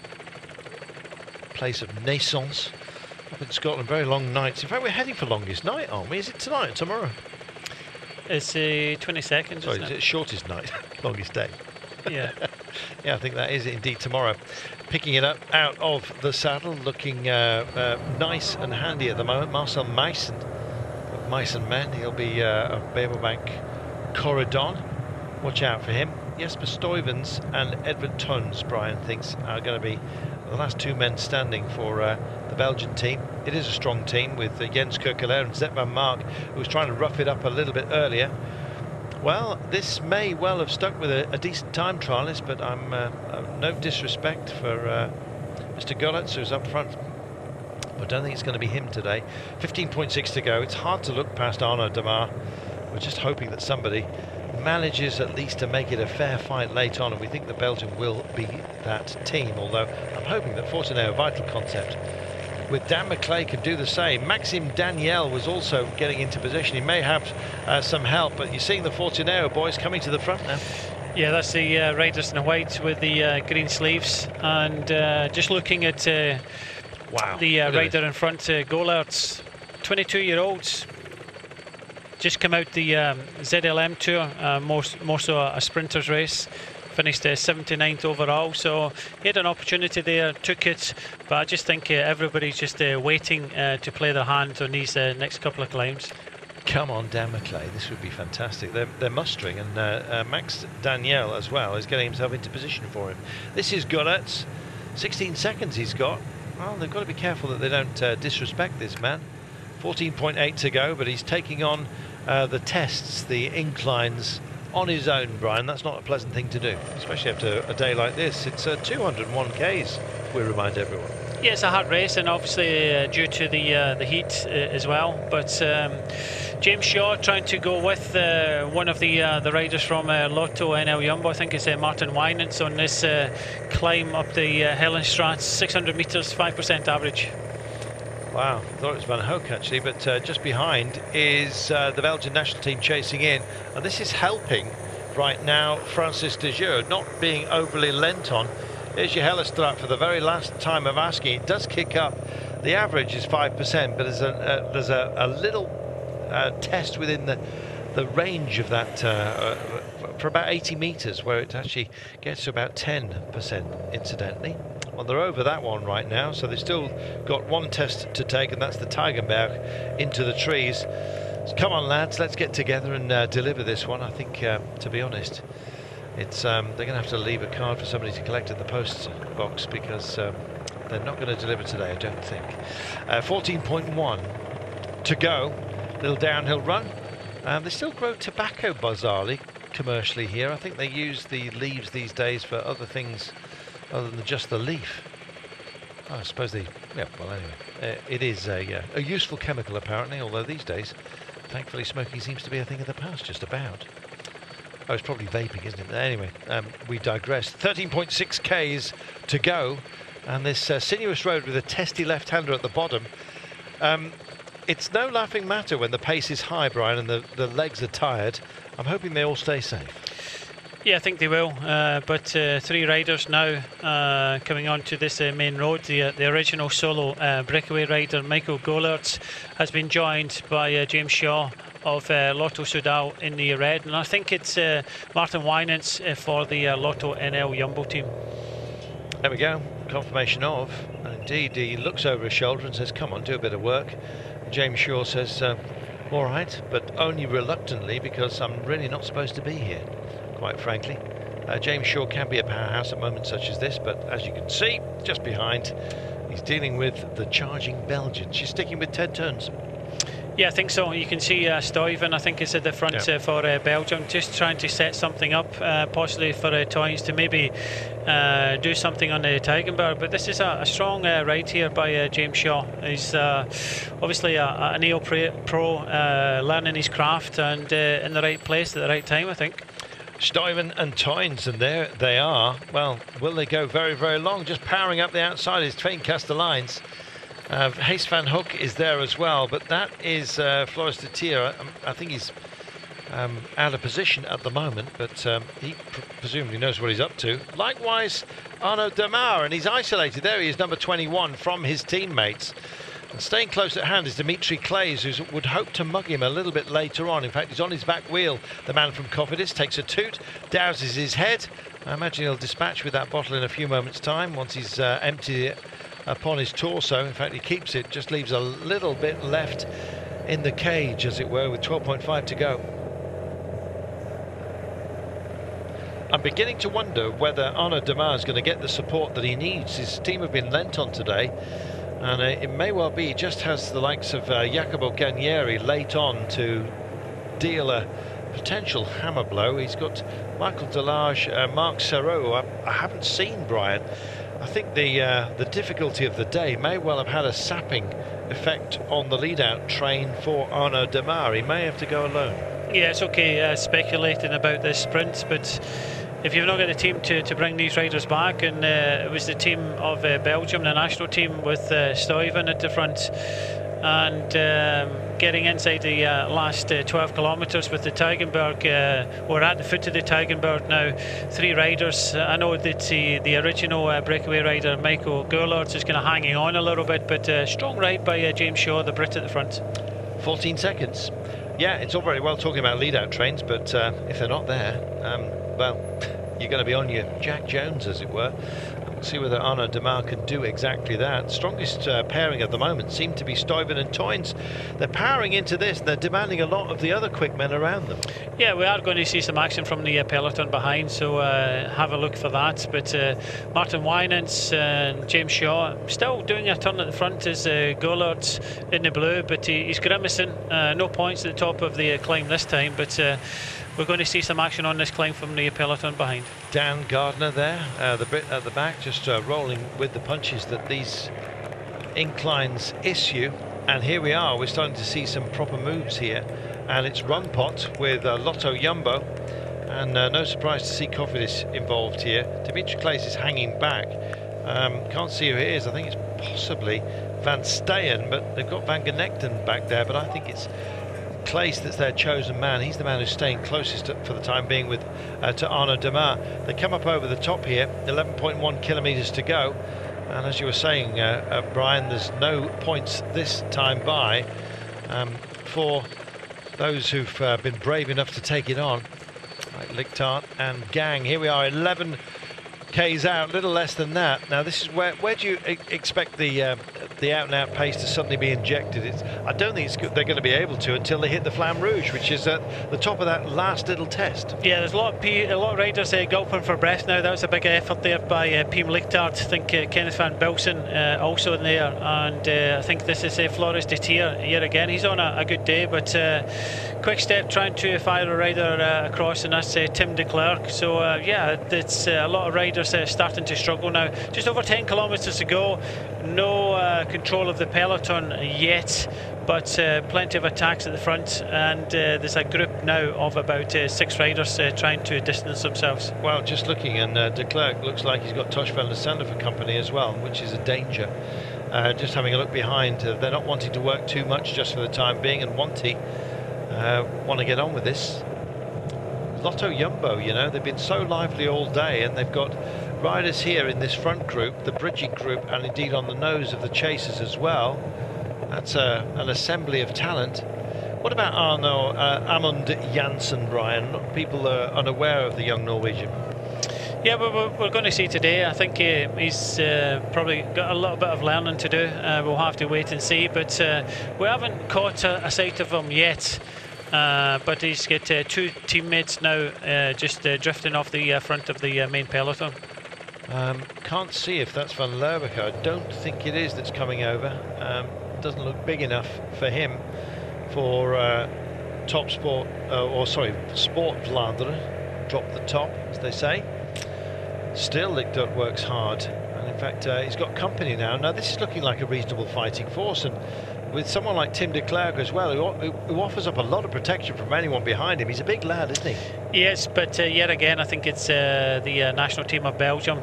place of naissance up in Scotland. Very long nights. In fact, we're heading for longest night, aren't we? Is it tonight or tomorrow? It's 22nd. Sorry, is it shortest night, longest day? Yeah. Yeah, I think that is indeed tomorrow. Picking it up out of the saddle, looking nice and handy at the moment. Marcel Meissen, Meissen men. He'll be a Beverbank Corridon. Watch out for him. Jesper Stuyvens and Edward Tons, Brian thinks, are going to be the last two men standing for the Belgian team. It is a strong team with Jens Kerkelaer and Zet van Mark, who was trying to rough it up a little bit earlier. Well, this may well have stuck with a decent time trialist, but I'm no disrespect for Mr. Gulletz, who's up front. I don't think it's going to be him today. 15.6 to go. It's hard to look past Arnaud Demar. We're just hoping that somebody manages at least to make it a fair fight late on, and we think that Belgium will be that team, although I'm hoping that Fortunato Vital Concept with Dan McClay can do the same. Maxime Daniel was also getting into position. He may have some help, but you're seeing the Fortunato boys coming to the front now. Yeah, that's the riders in the white with the green sleeves, and just looking at wow, the rider in front, Golarts, 22-year-olds, just come out the ZLM Tour, more so a sprinter's race. Finished 79th overall, so he had an opportunity there, took it, but I just think everybody's just waiting to play their hand on these next couple of climbs. Come on, Dan McClay, this would be fantastic. They're mustering, and Max Daniel as well is getting himself into position for him. This is Gulletz, 16 seconds he's got. Well, they've got to be careful that they don't disrespect this man. 14.8 to go, but he's taking on the tests, the inclines, on his own, Brian. That's not a pleasant thing to do, especially after a day like this. It's 201 Ks, we remind everyone. Yeah, it's a hard race, and obviously due to the heat as well. But James Shaw trying to go with one of the riders from Lotto NL Jumbo. I think it's Martin Wynants on this climb up the Hellenstraat, 600 metres, 5% average. Wow, I thought it was Van Hoek actually, but just behind is the Belgian national team chasing in, and this is helping right now Francis de Jure, not being overly lent on. Here's your Hellenstraat for the very last time of asking. It does kick up. The average is 5%, but there's a little test within the range of that for about 80 metres, where it actually gets to about 10%, incidentally. Well, they're over that one right now, so they've still got one test to take, and that's the Tigenberg into the trees. So come on, lads, let's get together and deliver this one. I think, to be honest, it's they're going to have to leave a card for somebody to collect at the post box, because they're not going to deliver today, I don't think. 14.1 to go. Little downhill run. They still grow tobacco, bizarrely, commercially here. I think they use the leaves these days for other things other than just the leaf. Oh, I suppose they, yeah, well anyway, it is a useful chemical apparently, although these days, thankfully, smoking seems to be a thing of the past, just about. Oh, it's probably vaping, isn't it? But anyway, we digress. 13.6 Ks to go, and this sinuous road with a testy left-hander at the bottom. It's no laughing matter when the pace is high, Brian, and the legs are tired. I'm hoping they all stay safe. Yeah, I think they will, but three riders now coming onto this main road. The original solo breakaway rider, Michael Golarts, has been joined by James Shaw of Lotto Soudal in the red, and I think it's Martin Wynants for the Lotto NL Jumbo team. There we go, confirmation of, and indeed he looks over his shoulder and says, come on, do a bit of work. James Shaw says, all right, but only reluctantly, because I'm really not supposed to be here, quite frankly. James Shaw can be a powerhouse at moments such as this, but as you can see, just behind, he's dealing with the charging Belgians. She's sticking with Ted Turns. Yeah, I think so. You can see Stuyven, I think, is at the front for Belgium, just trying to set something up, possibly for Toynes to maybe do something on the Tigenberg. But this is a strong ride here by James Shaw. He's obviously a neo pro, learning his craft and in the right place at the right time, I think. Stuyven and Toynes, and there they are. Well, will they go very, very long? Just powering up the outside is Twain Castellines. Hayes van Hoek is there as well, but that is Floris de Tier. I think he's out of position at the moment, but he presumably knows what he's up to. Likewise, Arnaud Demar, and he's isolated. There he is, number 21, from his teammates. And staying close at hand is Dimitri Claes, who would hope to mug him a little bit later on. In fact, he's on his back wheel. The man from Cofidis takes a toot, douses his head. I imagine he'll dispatch with that bottle in a few moments' time once he's emptied it upon his torso. In fact, he keeps it, just leaves a little bit left in the cage, as it were, with 12.5 to go. I'm beginning to wonder whether Arnaud Demar is going to get the support that he needs. His team have been lent on today, and it may well be he just has the likes of Jacopo Ganieri late on to deal a potential hammer blow. He's got Michael Delage, Marc Serrault. I haven't seen Brian. I think the difficulty of the day may well have had a sapping effect on the lead-out train for Arnaud Demar. He may have to go alone. Yeah, it's okay speculating about this sprint, but if you've not got a team to bring these riders back, and it was the team of Belgium, the national team, with Stuyven at the front, and getting inside the last 12 kilometres with the Teigenberg. We're at the foot of the Teigenberg now. 3 riders. I know that the original breakaway rider, Michael Goulart, is kind of hanging on a little bit, but strong ride by James Shaw, the Brit, at the front. 14 seconds. Yeah, it's all very well talking about lead-out trains, but if they're not there, well, you're going to be on your Jack Jones, as it were. We'll see whether Arnaud Demar can do exactly that. Strongest pairing at the moment seem to be Stuyven and Toynes. They're powering into this. They're demanding a lot of the other quick men around them. Yeah, we are going to see some action from the peloton behind, so have a look for that. But Martin Winans and James Shaw still doing a turn at the front as Goulart in the blue, but he's grimacing. No points at the top of the climb this time, but we're going to see some action on this climb from the peloton behind. Dan Gardner there, the Brit at the back, just rolling with the punches that these inclines issue. And here we are, we're starting to see some proper moves here. And it's Run Pot with Lotto Jumbo. And no surprise to see Cofidis involved here. Dimitri Claes is hanging back. Can't see who it is. I think it's possibly Van Steyen, but they've got Van Genegten back there. But I think it's Claes that's their chosen man. He's the man who's staying closest for the time being with to Arnaud Demar. They come up over the top here, 11.1 kilometres to go, and as you were saying, Brian, there's no points this time by for those who've been brave enough to take it on, like Lichtart and Gang. Here we are, 11 K's out, little less than that. Now this is where do you expect the out-and-out pace to suddenly be injected? I don't think they're going to be able to until they hit the Flamme Rouge, which is at the top of that last little test. Yeah, there's a lot of riders gulping for breath now. That was a big effort there by Pim Lichtart. I think Kenneth van Bilsen also in there, and I think this is Floris de Tier yet again. He's on a good day, but Quick Step trying to fire a rider across, and that's Tim de Klerk. So yeah, it's a lot of riders starting to struggle now. Just over 10 kilometres to go. No control of the peloton yet, but plenty of attacks at the front, and there's a group now of about 6 riders trying to distance themselves. Well, just looking, and de Klerk looks like he's got Tosh van der Sande for company as well, which is a danger. Just having a look behind, they're not wanting to work too much just for the time being, and want to get on with this. Lotto Jumbo, you know, they've been so lively all day, and they've got riders here in this front group, the bridging group, and indeed on the nose of the chasers as well. That's an assembly of talent. What about Amund Janssen, Brian? People are unaware of the young Norwegian. Yeah, we're going to see today. I think he's probably got a little bit of learning to do. We'll have to wait and see, but we haven't caught a sight of him yet. But he's got 2 teammates now just drifting off the front of the main peloton. Can't see if that's Van Leeuwenhoek. I don't think it is that's coming over. Doesn't look big enough for him for Top Sport, Sport Vlaanderen. Drop the top, as they say. Still, Lichtart works hard, and in fact he's got company now. Now this is looking like a reasonable fighting force, and with someone like Tim de Klerk as well, who offers up a lot of protection from anyone behind him. He's a big lad, isn't he? Yes, but yet again, I think it's the national team of Belgium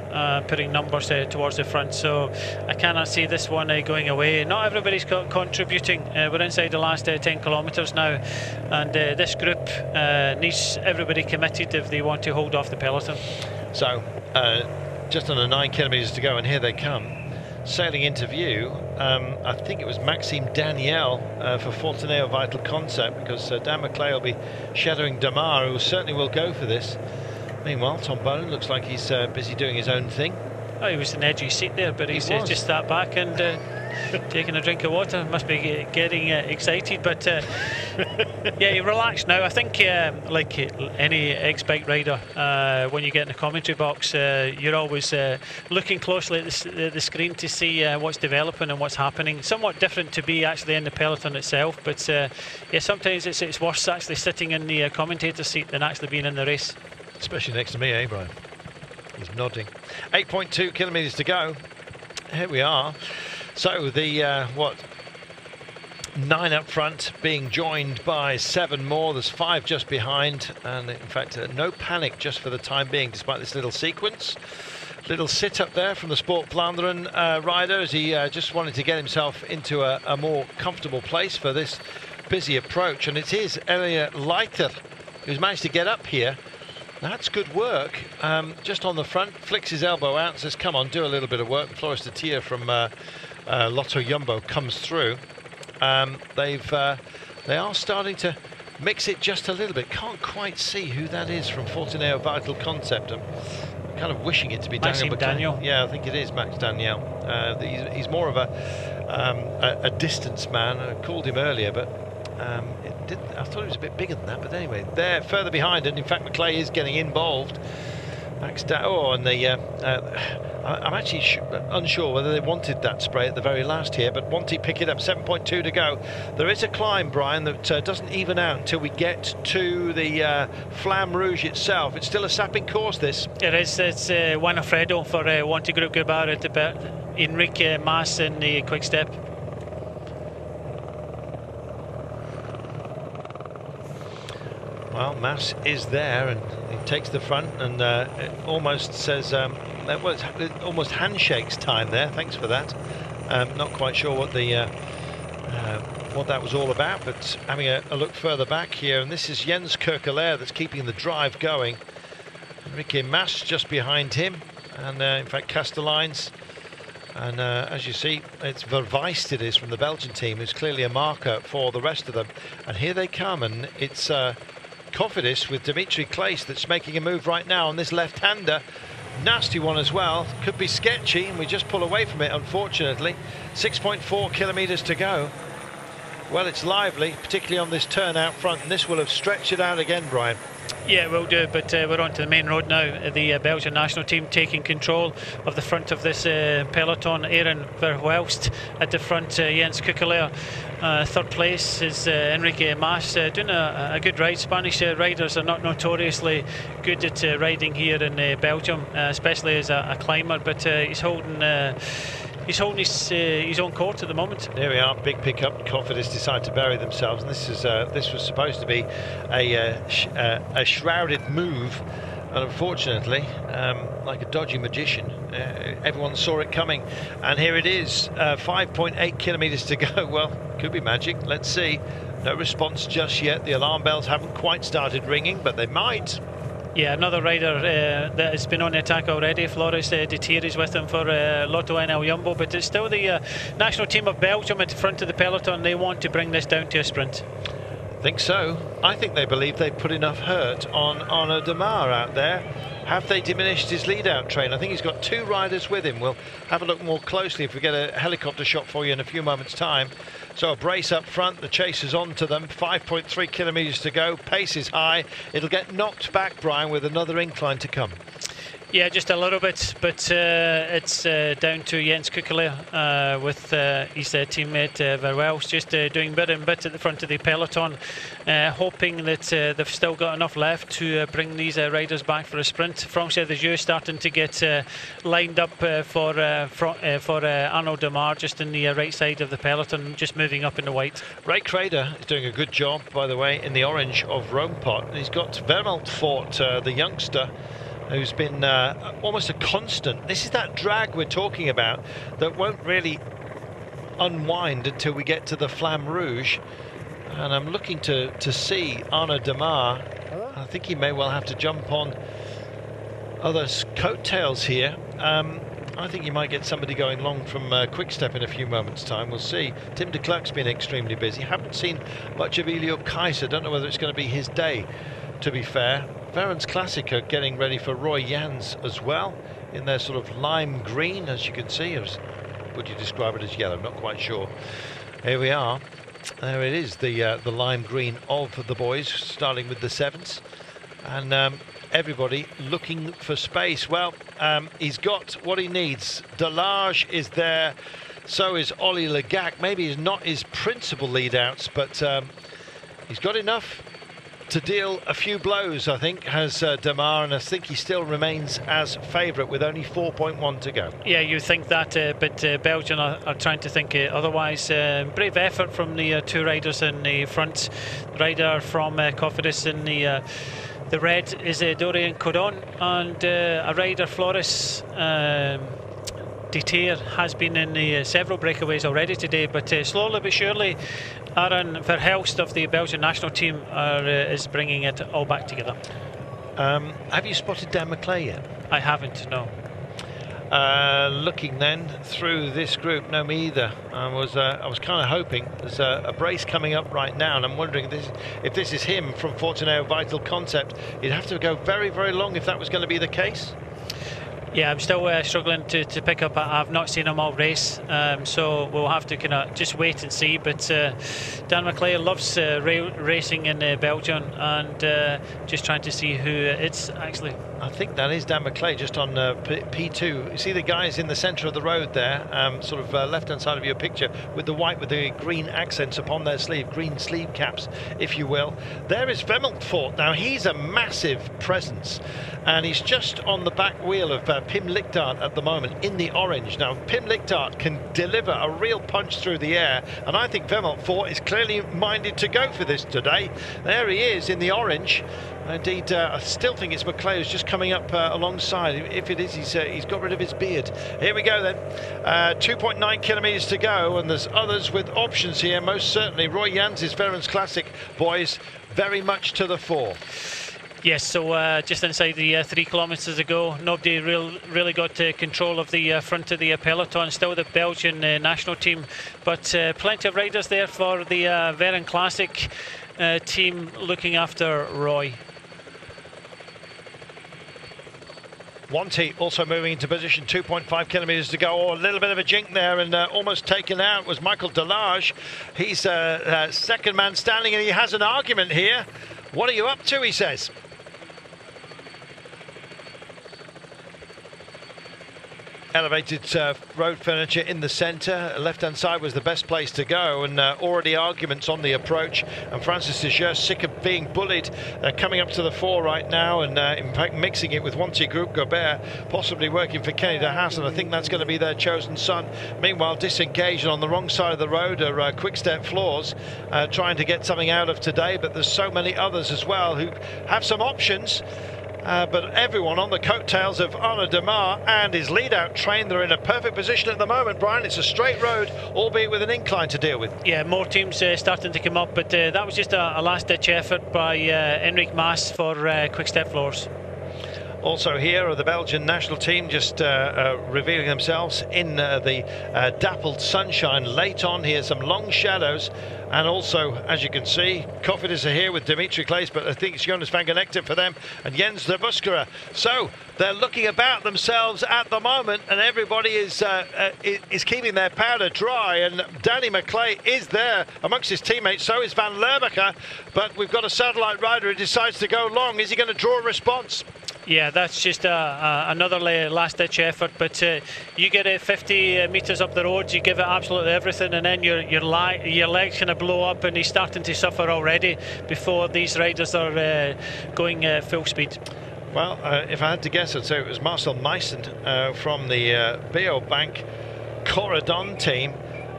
putting numbers towards the front, so I cannot see this one going away. Not everybody's contributing. We're inside the last 10 kilometres now, and this group needs everybody committed if they want to hold off the peloton. So, just under 9 kilometres to go, and here they come. Sailing into view, I think it was Maxime Daniel for Fortuneo Vital Concept, because Dan McClay will be shadowing Demar, who certainly will go for this. Meanwhile, Tom Bone looks like he's busy doing his own thing. Oh, he was in an edgy seat there, but he's just sat back and taking a drink of water. Must be getting excited, but yeah, you relax now. I think like any ex-bike rider, when you get in the commentary box, you're always looking closely at the screen to see what's developing and what's happening. Somewhat different to be actually in the peloton itself, but yeah, sometimes it's worse actually sitting in the commentator seat than actually being in the race. Especially next to me, eh, Brian? He's nodding. 8.2 kilometres to go. Here we are. So the 9 up front, being joined by 7 more. There's 5 just behind, and in fact no panic just for the time being, despite this little sequence. Little sit up there from the Sport Vlaanderen rider, as he just wanted to get himself into a more comfortable place for this busy approach. And it is Elliot Leiter who's managed to get up here. That's good work. Just on the front, flicks his elbow out and says, come on, do a little bit of work. Floris de Tier from Lotto Jumbo comes through. They are starting to mix it just a little bit. Can't quite see who that is from Fortuneo Vital Concept. I'm kind of wishing it to be Daniel. Yeah, I think it is Max Daniel. He's more of a distance man. I called him earlier, but I thought he was a bit bigger than that. But anyway, they're further behind, and in fact McClay is getting involved. I'm actually unsure whether they wanted that spray at the very last here, but Monty pick it up. 7.2 to go. There is a climb, Brian, that doesn't even out until we get to the Flamme Rouge itself. It's still a sapping course, this. It is. It's Juan Alfredo for Wanty Group Goodbar at the Enrique Mas in the quick step. Well, Mas is there, and he takes the front, and it almost says, almost handshakes time there. Thanks for that. Not quite sure what that was all about, but having a look further back here, and this is Jens Kerkelaer that's keeping the drive going. Enrique Mas just behind him, and in fact Castellines. And as you see, it's Verwijst it is from the Belgian team, who's clearly a marker for the rest of them. And here they come, and it's Cofidis with Dimitri Claes that's making a move right now on this left-hander. Nasty one as well. Could be sketchy, and we just pull away from it, unfortunately. 6.4 kilometres to go. Well, it's lively, particularly on this turn out front, and this will have stretched it out again, Brian. Yeah, we'll do, but we're on to the main road now. The Belgian national team taking control of the front of this peloton. Aaron Verwelst at the front, Jens Kerkelaer. Third place is Enrique Mas, doing a good ride. Spanish riders are not notoriously good at riding here in Belgium, especially as a climber, but he's holding his own court at the moment. There we are, big pickup. Cofidis decide to bury themselves, and this was supposed to be a shrouded move, and unfortunately, like a dodgy magician, everyone saw it coming, and here it is. 5.8 kilometres to go. Well, could be magic. Let's see. No response just yet. The alarm bells haven't quite started ringing, but they might. Yeah, another rider that has been on the attack already. Floris de Tier is with him for Lotto NL Jumbo, but it's still the national team of Belgium at the front of the peloton. They want to bring this down to a sprint. I think so. I think they believe they put enough hurt on Arnaud Demar out there. Have they diminished his lead-out train? I think he's got 2 riders with him. We'll have a look more closely if we get a helicopter shot for you in a few moments' time. So a brace up front, the chasers on to them. 5.3 kilometres to go, pace is high. It'll get knocked back, Brian, with another incline to come. Yeah, just a little bit, but it's down to Jens Kerkelaer with his teammate Verwelst, just doing bit and bit at the front of the peloton, hoping that they've still got enough left to bring these riders back for a sprint. Francais de Jeux starting to get lined up for Arnaud Demar, just in the right side of the peloton, just moving up in the white. Ray Crader is doing a good job, by the way, in the orange of Roompot. He's got Vermont Fort, the youngster, who's been almost a constant. This is that drag we're talking about that won't really unwind until we get to the Flamme Rouge. And I'm looking to see Arnaud Demar. I think he may well have to jump on others' coattails here. I think you might get somebody going long from Quick Step in a few moments' time. We'll see. Tim de Klerk's been extremely busy. Haven't seen much of Elio Kaiser. Don't know whether it's going to be his day, to be fair. Verens Classic are getting ready for Roy Jans as well, in their sort of lime green, as you can see. There's would you describe it as yellow? Not quite sure. Here we are. There it is, the lime green of the boys, starting with the 7s. And everybody looking for space. Well, he's got what he needs. Delage is there. So is Ollie Legac. Maybe he's not his principal lead-outs, but he's got enough to deal a few blows, I think, has Damar, and I think he still remains as favourite with only 4.1 to go. Yeah, you think that, but Belgium are trying to think otherwise. Brave effort from the 2 riders in the front. The rider from Cofidis in the red is Dorian Codon, and a rider, Floris Detair, has been in the several breakaways already today, but slowly but surely Aaron Verhelst of the Belgian national team is bringing it all back together. Have you spotted Dan McClay yet? I haven't, no. Looking then through this group, no, me either. I was kind of hoping. There's a brace coming up right now, and I'm wondering if this is him from Fortuneo Vital Concept. He'd have to go very, very long if that was going to be the case. Yeah, I'm still struggling to pick up. I've not seen them all race, so we'll have to kind of just wait and see. But Dan McClay loves racing in Belgium, and just trying to see who it's actually. I think that is Dan McClay just on P2. You see the guys in the centre of the road there, sort of left-hand side of your picture, with the white with the green accents upon their sleeve, green sleeve caps, if you will. There is Vemeltfort. Now, he's a massive presence, and he's just on the back wheel of Pim Lichtart at the moment in the orange. Now, Pim Lichtart can deliver a real punch through the air, and I think Vemeltfort is clearly minded to go for this today. There he is in the orange. Indeed, I still think it's McClay who's just coming up alongside. If it is, he's got rid of his beard. Here we go then. 2.9 kilometres to go, and there's others with options here. Most certainly, Roy Jan's Veterans Classic boys very much to the fore. Yes, so just inside the 3 kilometres to go, nobody really got control of the front of the peloton. Still the Belgian national team, but plenty of riders there for the Veterans Classic team looking after Roy. Wanty also moving into position, 2.5 kilometres to go. Oh, a little bit of a jink there, and almost taken out was Michael Delage. He's second man standing, and he has an argument here. What are you up to, he says. Elevated road furniture in the centre. Left-hand side was the best place to go, and already arguments on the approach. And Francis Desjeux, sick of being bullied, coming up to the fore right now, and in fact mixing it with Wanty Group Gobert, possibly working for Kenny de Haas, and I think that's going to be their chosen son. Meanwhile, disengaged on the wrong side of the road are Quick Step Floors, trying to get something out of today, but there's so many others as well who have some options. But everyone on the coattails of Arnaud Demar and his lead-out train, they're in a perfect position at the moment, Brian. It's a straight road, albeit with an incline to deal with. Yeah, more teams starting to come up, but that was just a last-ditch effort by Enric Mas for Quick Step Floors. Also here are the Belgian national team, just revealing themselves in the dappled sunshine late on here. Some long shadows, and also, as you can see, Cofidis are here with Dimitri Claes, but I think it's Jonas van Genekter for them, and Jens de Buskera. So they're looking about themselves at the moment, and everybody is keeping their powder dry, and Danny McClay is there amongst his teammates. So is Van Lerbacher, but we've got a satellite rider who decides to go long. Is he going to draw a response? Yeah, that's just another last-ditch effort, but you get it 50 metres up the road, you give it absolutely everything, and then your legs kind of blow up, and he's starting to suffer already before these riders are going full speed. Well, if I had to guess, I'd say it was Marcel Meissen from the Biobank Corridon team,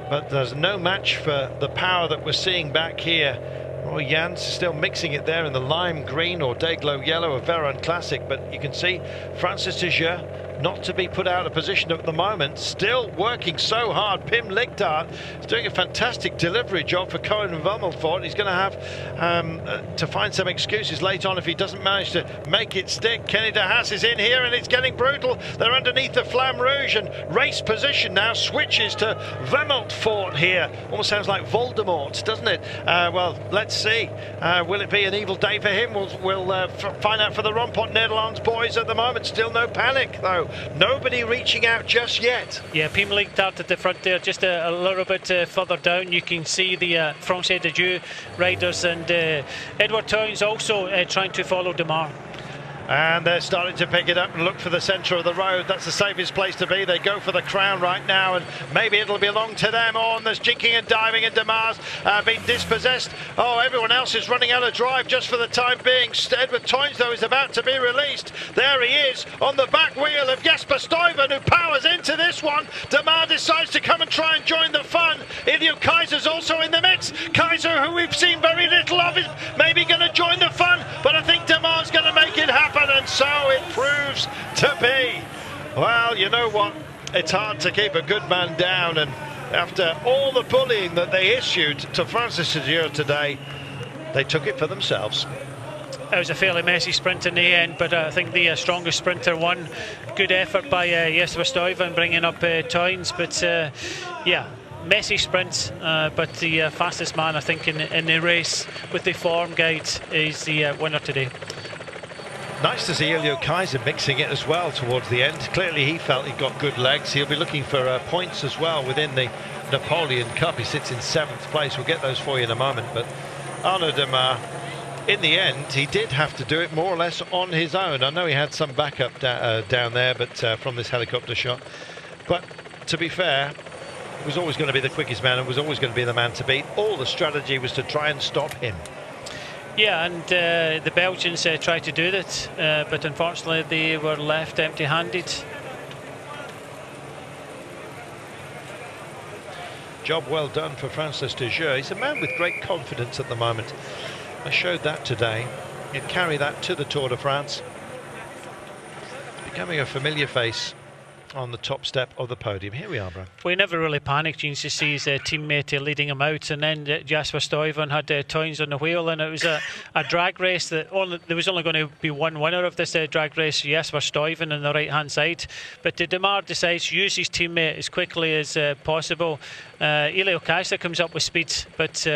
but there's no match for the power that we're seeing back here. Roy Jans still mixing it there in the lime green or Dayglow yellow of Veron Classic, but you can see Francis Desjeux not to be put out of position at the moment, still working so hard. Pim Lichtart is doing a fantastic delivery job for Cohen and Vemeltfort. He's going to have to find some excuses late on if he doesn't manage to make it stick. Kenny de Haas is in here, and it's getting brutal. They're underneath the Flamme Rouge, and race position now switches to Vemeltfort here. Almost sounds like Voldemort, doesn't it? Well, let's see. Will it be an evil day for him? We'll find out for the Rompont Nederlands boys at the moment. Still no panic, though. so nobody reaching out just yet. Yeah, Pim League dart at the front there, just a little bit further down. You can see the Français de Dieu riders, and Edward Towns also trying to follow Demar. And they're starting to pick it up and look for the centre of the road. That's the safest place to be. They go for the crown right now, and maybe it'll belong to them. Oh, and there's jinking and diving, and Demar's been dispossessed. Oh, everyone else is running out of drive just for the time being. Edward Toynes, though, is about to be released. There he is on the back wheel of Jesper Stuyven, who powers into this one. Demar decides to come and try and join the fun. Ilio Kaiser's also in the mix. Kaiser, who we've seen very little of, is maybe going to join the fun, but I think Demar's going to make it happen. And so it proves to be. Well, you know what? It's hard to keep a good man down, and after all the bullying that they issued to Francis de Dieu today, they took it for themselves. It was a fairly messy sprint in the end, but I think the strongest sprinter won. Good effort by Jesper Stuyven bringing up Toynes, but yeah, messy sprint, but the fastest man, I think, in the race with the form guide is the winner today. Nice to see Ilio Kaiser mixing it as well towards the end. Clearly he felt he got good legs. He'll be looking for points as well within the Napoleon Cup. He sits in 7th place. We'll get those for you in a moment. But Arnaud Demar, in the end, he did have to do it more or less on his own. I know he had some backup down there, but from this helicopter shot. But to be fair, he was always going to be the quickest man and was always going to be the man to beat. All the strategy was to try and stop him. Yeah, and the Belgians tried to do that, but unfortunately they were left empty-handed. Job well done for Francis de Dieu. He's a man with great confidence at the moment. I showed that today. He'd carry that to the Tour de France. Becoming a familiar face on the top step of the podium. Here we are, Brian. We never really panicked. You just see his teammate leading him out, and then Jesper Stuyven had Toynes on the wheel, and it was a drag race that there was only going to be one winner of this drag race, Jesper Stuyven on the right hand side, but Demar decides to use his teammate as quickly as possible. Ilio Kaiser comes up with speed, but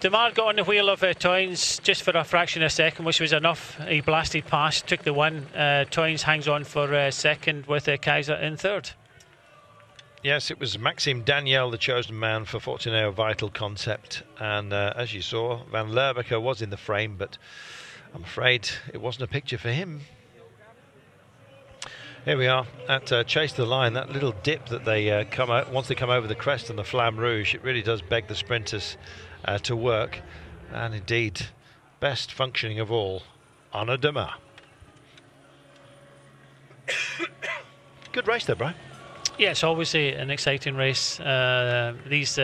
Demar got on the wheel of Toynes just for a fraction of a second, which was enough. He blasted past, took the win. Toynes hangs on for second with Kaiser in third. Yes, it was Maxime Daniel, the chosen man for Fortunato Vital Concept. And as you saw, Van Lerbeker was in the frame, but I'm afraid it wasn't a picture for him. Here we are at Chase the Line, that little dip that they come out once they come over the crest and the Flamme Rouge. It really does beg the sprinters to work, and indeed, best functioning of all, Arnaud Demar. Good race there, Brian. Yeah, it's always an exciting race. These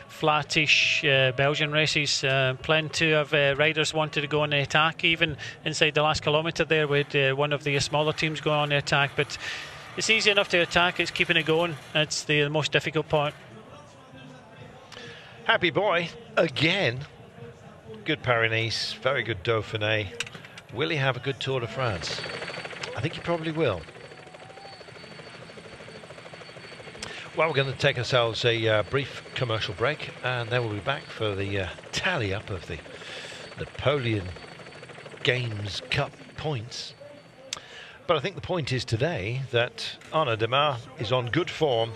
flattish Belgian races, plenty of riders wanted to go on the attack, even inside the last kilometre there with one of the smaller teams going on the attack, but it's easy enough to attack, it's keeping it going. It's the most difficult part. Happy boy, again. Good Paris-Nice, very good Dauphiné. Will he have a good Tour de France? I think he probably will. Well, we're going to take ourselves a brief commercial break, and then we'll be back for the tally up of the Napoleon Games Cup points. But I think the point is today that Arnaud Demar is on good form,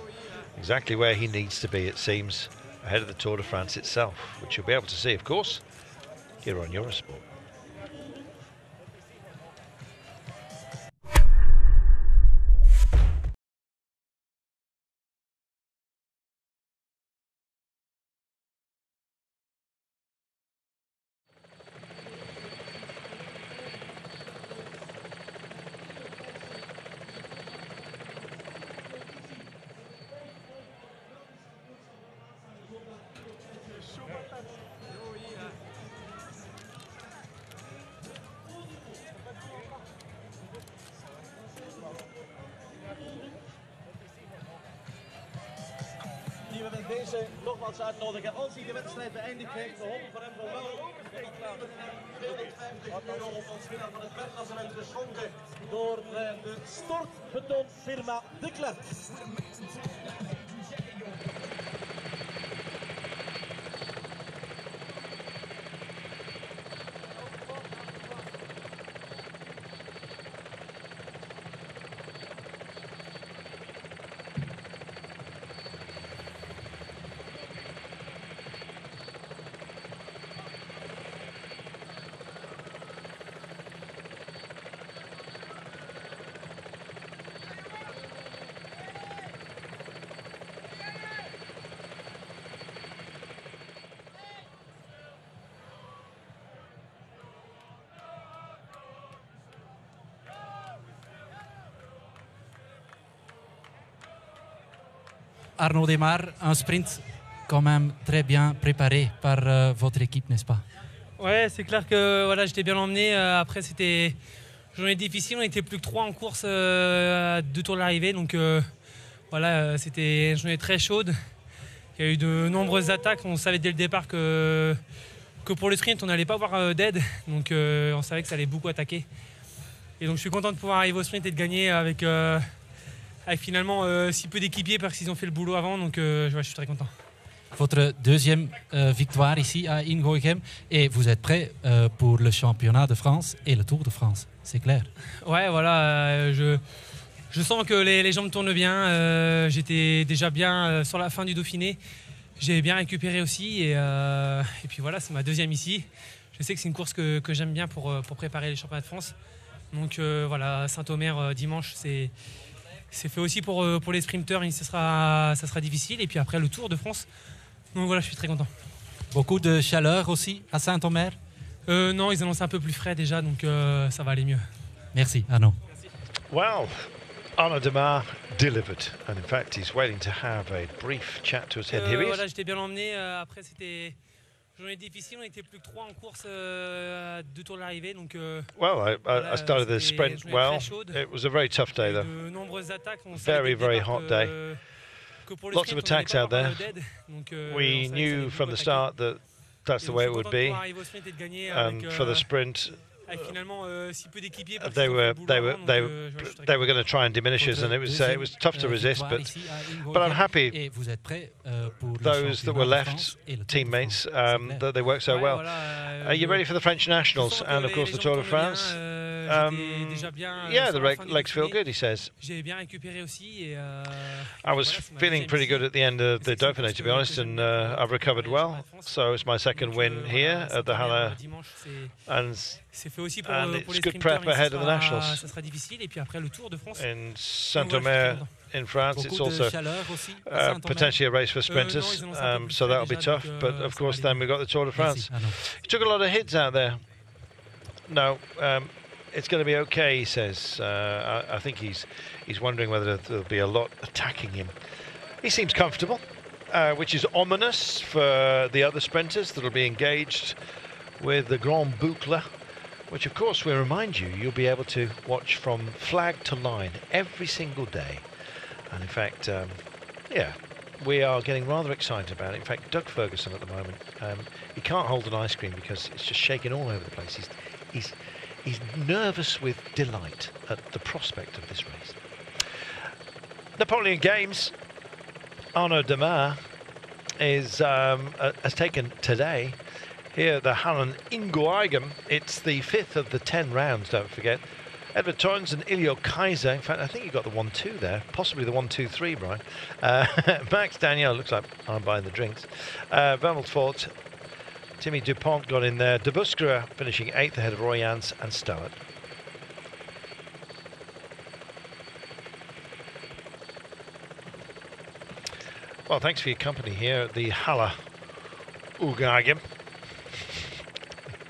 exactly where he needs to be, it seems, ahead of the Tour de France itself, which you'll be able to see, of course, here on Eurosport. Die we met deze nogmaals uitnodigen. Als hij de wedstrijd beëindigd heeft, we hopen voor hem voor wel. €250 als winnaar van het bergklassement geschonken door de stortbetonfirma De Klerk. Arnaud Demar, un sprint quand même très bien préparé par votre équipe, n'est-ce pas? Ouais, c'est clair que voilà, j'étais bien emmené. Après, c'était une journée difficile. On était plus que 3 en course à 2 tours de l'arrivée. Donc voilà, c'était une journée très chaude. Il y a eu de nombreuses attaques. On savait dès le départ que pour le sprint, on n'allait pas avoir d'aide. Donc on savait que ça allait beaucoup attaquer. Et donc je suis content de pouvoir arriver au sprint et de gagner avec finalement si peu d'équipiers parce qu'ils ont fait le boulot avant. Donc je suis très content. Votre deuxième victoire ici à Ingooigem et vous êtes prêt pour le championnat de France et le Tour de France, c'est clair? Ouais, voilà, je sens que les jambes tournent bien. J'étais déjà bien sur la fin du Dauphiné. J'ai bien récupéré aussi et puis voilà, c'est ma deuxième ici. Je sais que c'est une course que j'aime bien pour préparer les championnats de France. Donc voilà, Saint-Omer dimanche, c'est fait aussi pour les sprinteurs. Ça sera difficile et puis après le Tour de France. Donc voilà, je suis très content. Beaucoup de chaleur aussi à Saint-Omer? Non, ils annoncent un peu plus frais déjà, donc ça va aller mieux. Merci, Arnaud. Well, Arnaud Demar delivered, and in fact he's waiting to have a brief chat to us. Here he is. Voilà, j'étais bien emmené. Après, c'était une journée difficile. On était plus que 3 en course à 2 tours de l'arrivée. Donc, well, I started the sprint well. It was a very tough day though. De nombreuses attaques. Very hot day. Lots of attacks out there. We knew from the start that that's the way it would be, and for the sprint they were going to try and diminish us, and it was tough to resist, but I'm happy those that were left, teammates, that they worked so well. Are you ready for the French Nationals and of course the Tour de France? Yeah, the legs feel good, he says. I was feeling pretty good at the end of the Dauphiné, to be honest, and I've recovered well. So it's my second win here at the Halle, and it's good prep ahead of the Nationals. In Saint-Omer in France, it's also potentially a race for sprinters, so that'll be tough. But of course, then we've got the Tour de France. He took a lot of hits out there. No. It's going to be okay, he says. I think he's wondering whether there'll be a lot attacking him. He seems comfortable, which is ominous for the other sprinters that'll be engaged with the Grand Boucle, which of course we remind you, you'll be able to watch from flag to line every single day. And in fact, yeah, we are getting rather excited about it. In fact, Doug Ferguson at the moment, he can't hold an ice cream because it's just shaking all over the place. He's nervous with delight at the prospect of this race. Napoleon Games, Arnaud Demar has taken today here at the Halle Ingooigem. It's the 5th of the 10 rounds, don't forget. Edward Torrens and Ilio Kaiser. In fact, I think you got the 1-2 there, possibly the 1-2-3, Brian. Max Daniel, looks like I'm buying the drinks. Vermelt Fort. Timmy Dupont got in there. De Busquera finishing 8th ahead of Royans and Stowart. Well, thanks for your company here at the Halle Ingooigem.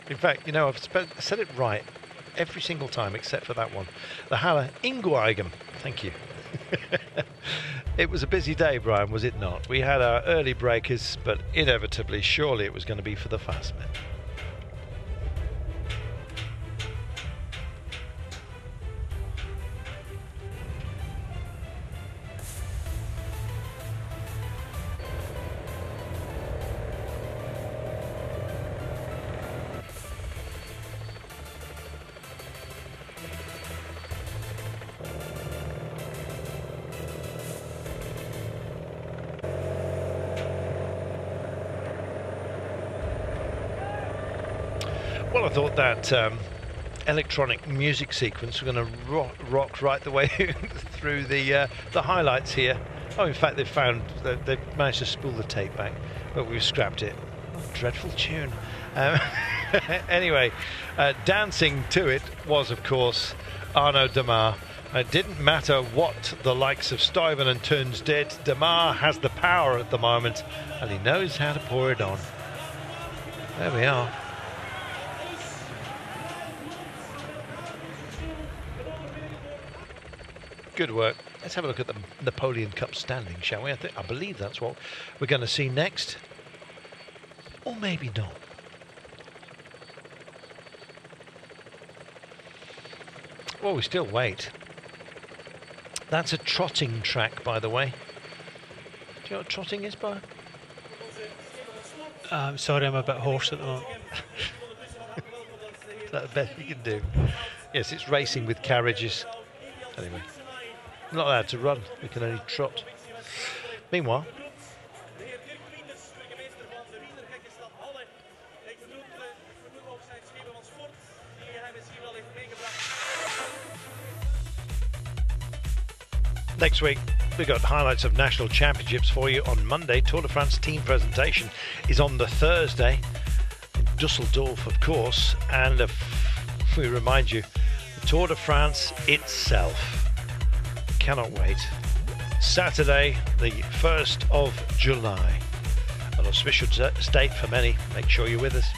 In fact, you know, I've said it right every single time except for that one. The Halle Ingooigem. Thank you. It was a busy day, Brian, was it not? We had our early breakers, but inevitably, surely it was going to be for the fast men. Well, I thought that electronic music sequence was going to rock right the way through the highlights here. Oh, in fact, they've managed to spool the tape back, but we've scrapped it. Oh, dreadful tune. Anyway, dancing to it was, of course, Arnaud Demar. It didn't matter what the likes of Stuyven and Tuns did. Demar has the power at the moment, and he knows how to pour it on. There we are. Good work. Let's have a look at the Napoleon Cup standing, shall we? I believe that's what we're going to see next. Or maybe not. Well, we still wait. That's a trotting track, by the way. Do you know what trotting is, Brian? I'm sorry, I'm a bit hoarse at the moment. Is that the best you can do? Yes, it's racing with carriages. Anyway, we're not allowed to run, we can only trot. Meanwhile, next week, we've got highlights of national championships for you on Monday. Tour de France team presentation is on the Thursday in Dusseldorf, of course. And we remind you, the Tour de France itself. Cannot wait. Saturday, the 1st of July. An auspicious date for many. Make sure you're with us.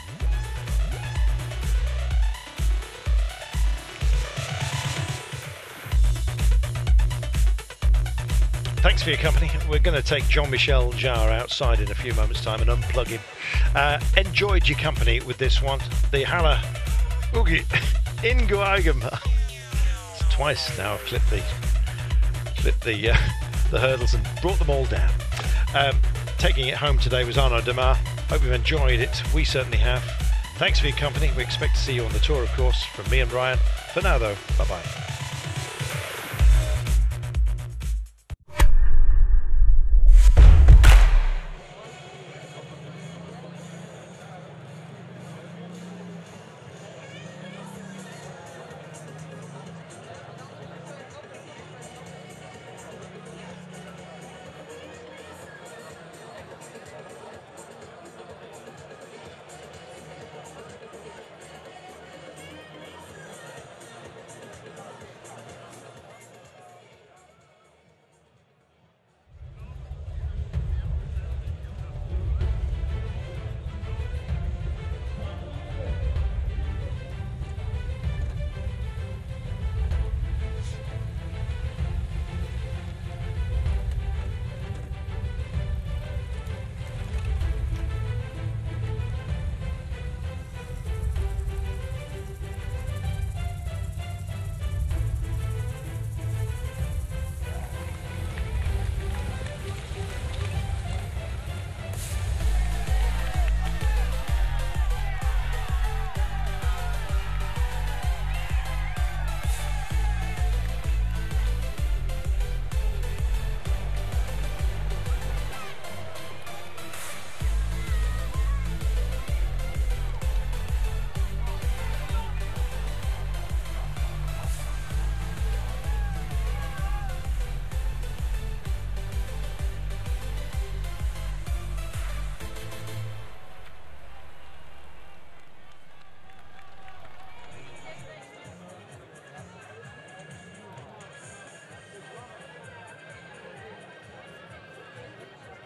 Thanks for your company. We're going to take Jean-Michel Jarre outside in a few moments' time and unplug him. Enjoyed your company with this one. The Halle Ingooigem. It's twice now I've clipped the hurdles and brought them all down. Taking it home today was Arnaud Demar. Hope you've enjoyed it. We certainly have. Thanks for your company. We expect to see you on the tour, of course, from me and Brian. For now, though, bye-bye.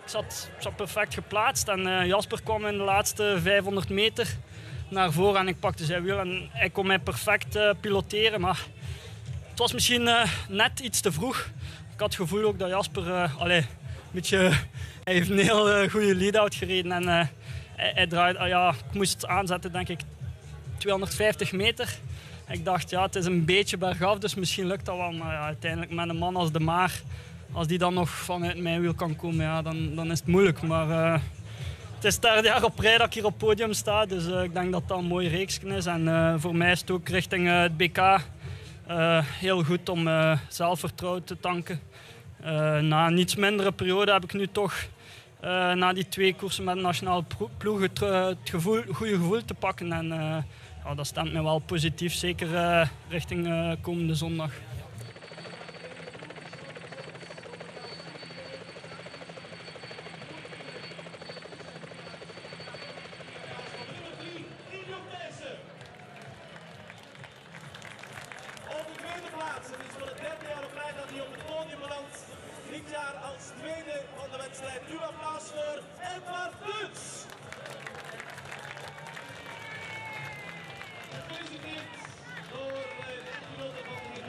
Ik zat perfect geplaatst en Jasper kwam in de laatste 500 meter naar voren en ik pakte zijn wiel en hij kon mij perfect piloteren, maar het was misschien net iets te vroeg. Ik had het gevoel ook dat Jasper een beetje, hij heeft een heel goede lead-out gereden en hij draaide, ik moest aanzetten denk ik 250 meter. Ik dacht het is een beetje bergaf, dus misschien lukt dat wel, maar uiteindelijk met een man als De Maar, als die dan nog vanuit mijn wiel kan komen, dan is het moeilijk. Maar het is het derde jaar op rij dat ik hier op het podium sta, dus ik denk dat dat een mooi reeksje is. En voor mij is het ook richting het BK heel goed om zelfvertrouwen te tanken. Na een iets mindere periode heb ik nu toch na die 2 koersen met de nationale ploeg het goede gevoel te pakken. En dat stemt me wel positief, zeker richting komende zondag. Dit jaar als tweede van de wedstrijd. Uw applaus voor Edward Luts. Gefeliciteerd door de echtgenote van de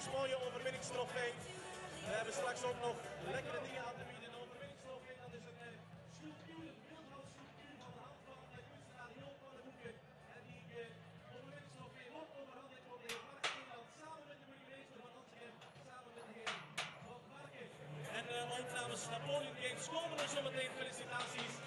fantastisch mooie overwinningstrofee. We hebben straks ook nog lekkere dingen aan te bieden. Een overwinningstrofee, dat is een sculptuur, een beeldhouwsculptuur van de hand van kunstenaar Heel Pannenboeken. En die overwinningstrofee wordt overhandigd door de heer Mark Nederland samen met de burgemeester van Ingooigem, samen met de heer Van Marken. En ook namens Napoleon Games komen er zometeen felicitaties.